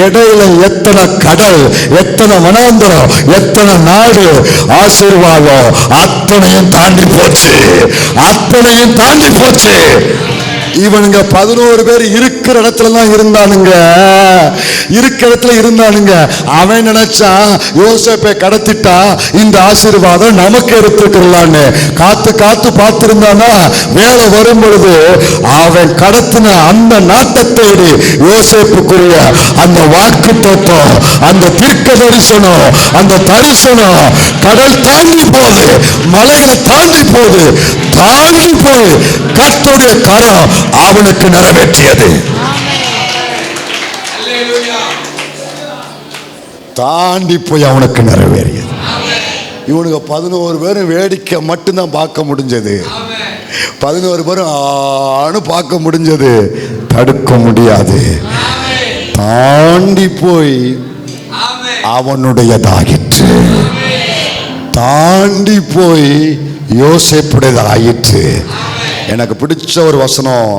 இடையில எத்தனை கடல், எத்தனை வனாந்தரம், எத்தனை நாடு, ஆசீர்வாதம் அத்தனையும் தாண்டி போச்சு. அத்தனையும் தாண்டி போச்சு. இவனுங்க 11 பேர் இருக்கிற இடத்துல தான் இருந்தானுங்க. இருக்கிற இடத்துல இருந்தானுங்க. அவன் நினைச்சான் யோசேப்பை கடத்திட்டா இந்த ஆசீர்வாதம் நமக்கு எடுத்துக்கலான்னு காத்து காத்து பார்த்திருந்தானா, வேலை வரும் பொழுது அவன் கடத்தின அந்த நாட்டை தேடி யோசேப்புக்குரிய அந்த வாக்கு தத்துவம், அந்த தீர்க்க தரிசனம், அந்த தரிசனம் கடல் தாண்டி போகுது, மலைகளை தாண்டி போகுது, தாண்டி போய் கர்த்தருடைய கரம் அவனுக்கு நிறைவேற்றியது. தாண்டி போய் அவனுக்கு நிறைவேறியது. இவனுக்கு 11 பேரும் வேடிக்கை மட்டும்தான் பார்க்க முடிஞ்சது. 11 பேரும் ஆணு பார்க்க முடிஞ்சது, தடுக்க முடியாது. தாண்டி போய் அவனுடையதாயிற்று. தாண்டி போய் யோசேப்புடையதாயிற்று. எனக்கு பிடிச்ச ஒரு வசனம்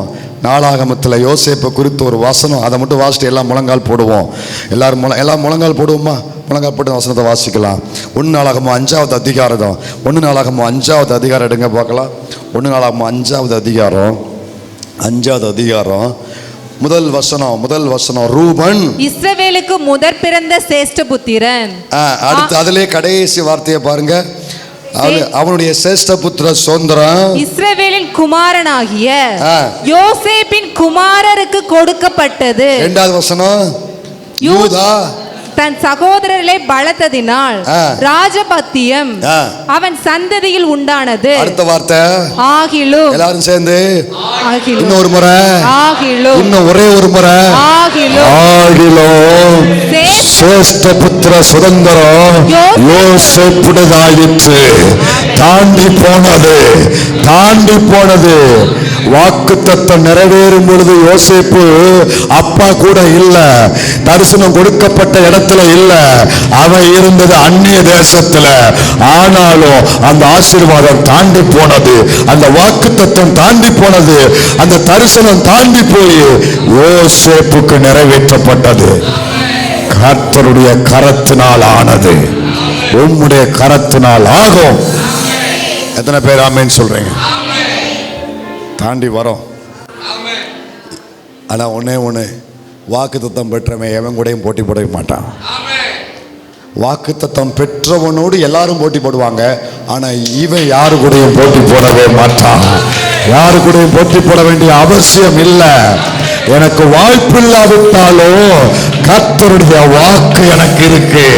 நாளாகமத்தில் யோசேப்பை குறித்து ஒரு வசனம், அதை மட்டும் வாசிட்டு எல்லாம் முழங்கால் போடுவோம். எல்லாம் முழங்கால் போடுவோமா? முழங்கால் போட்டு வசனத்தை வாசிக்கலாம். 1 நாளாகமம் 5வது அதிகாரம். 1 நாளாகமம் 5வது அதிகாரம் எடுங்க பார்க்கலாம். 1 நாளாகமம் 5வது அதிகாரம் 5வது அதிகாரம் முதல் வசனம். ரூபன் இஸ்ரவேலுக்கு முதற் பிறந்த சேஷ்ட புத்திரன். அடுத்து அதிலே கடைசி வார்த்தையை பாருங்க. அவனுடைய சேஷ்ட புத்திர சுதந்திரம் இஸ்ரவேலின் குமாரனாகிய யோசேப்பின் குமாரருக்கு கொடுக்கப்பட்டது. 2வது வசனம். யூதா தன் சகோதரர்களை பலத்ததினால் ராஜபத்தியம் அவன் சந்ததியில் உண்டானது. அடுத்த வார்த்தை ஆகிலும். எல்லாரும் சேர்ந்து ஆகிலும். இன்னொரு முறை. ஆகிலும். இன்னும் ஒரே ஒரு முறை. ஆகிலும். ஆகிலும் சேஷ்ட புத்திர சுதந்திரம் யோசேப்புடையதாயிற்று. தாண்டி போனது. வாக்குத்தத்தம் நிறைவேறும் பொழுது யோசேப்பு அப்பா கூட இல்ல, தரிசனம் கொடுக்கப்பட்ட இடத்துல இல்ல, அவன் இருந்தது அந்நிய தேசத்துல. ஆனாலும் அந்த ஆசீர்வாதம் தாண்டி போனது, அந்த வாக்குத்தத்தம் தாண்டி போனது, அந்த தரிசனம் தாண்டி போய் யோசேப்புக்கு நிறைவேற்றப்பட்டது. கர்த்தருடைய கரத்தினால் ஆனது, உம்முடைய கரத்தினால் ஆகும். எத்தனை பேர் ஆமென் சொல்றீங்க? தாண்டி வரோம். ஆனா ஒண்ணு, வாக்குத்தத்தம் பெற்றவன் எவன் கூடயும் போட்டி போடவே மாட்டான். வாக்குத்தத்தம் பெற்றவனோடு எல்லாரும் போட்டி போடுவாங்க. ஆனா இவன் யாரு கூடயும் போட்டி போடவே மாட்டான். யாரு கூடயும் போட்டி போட வேண்டிய அவசியம் இல்லை. எனக்கு வாய்ப்பு இல்லாவிட்டாலும் கர்த்தருடைய வாக்கு எனக்கு இருக்கு.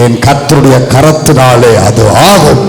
என் கர்த்தருடைய கரத்தினாலே அது ஆகும்.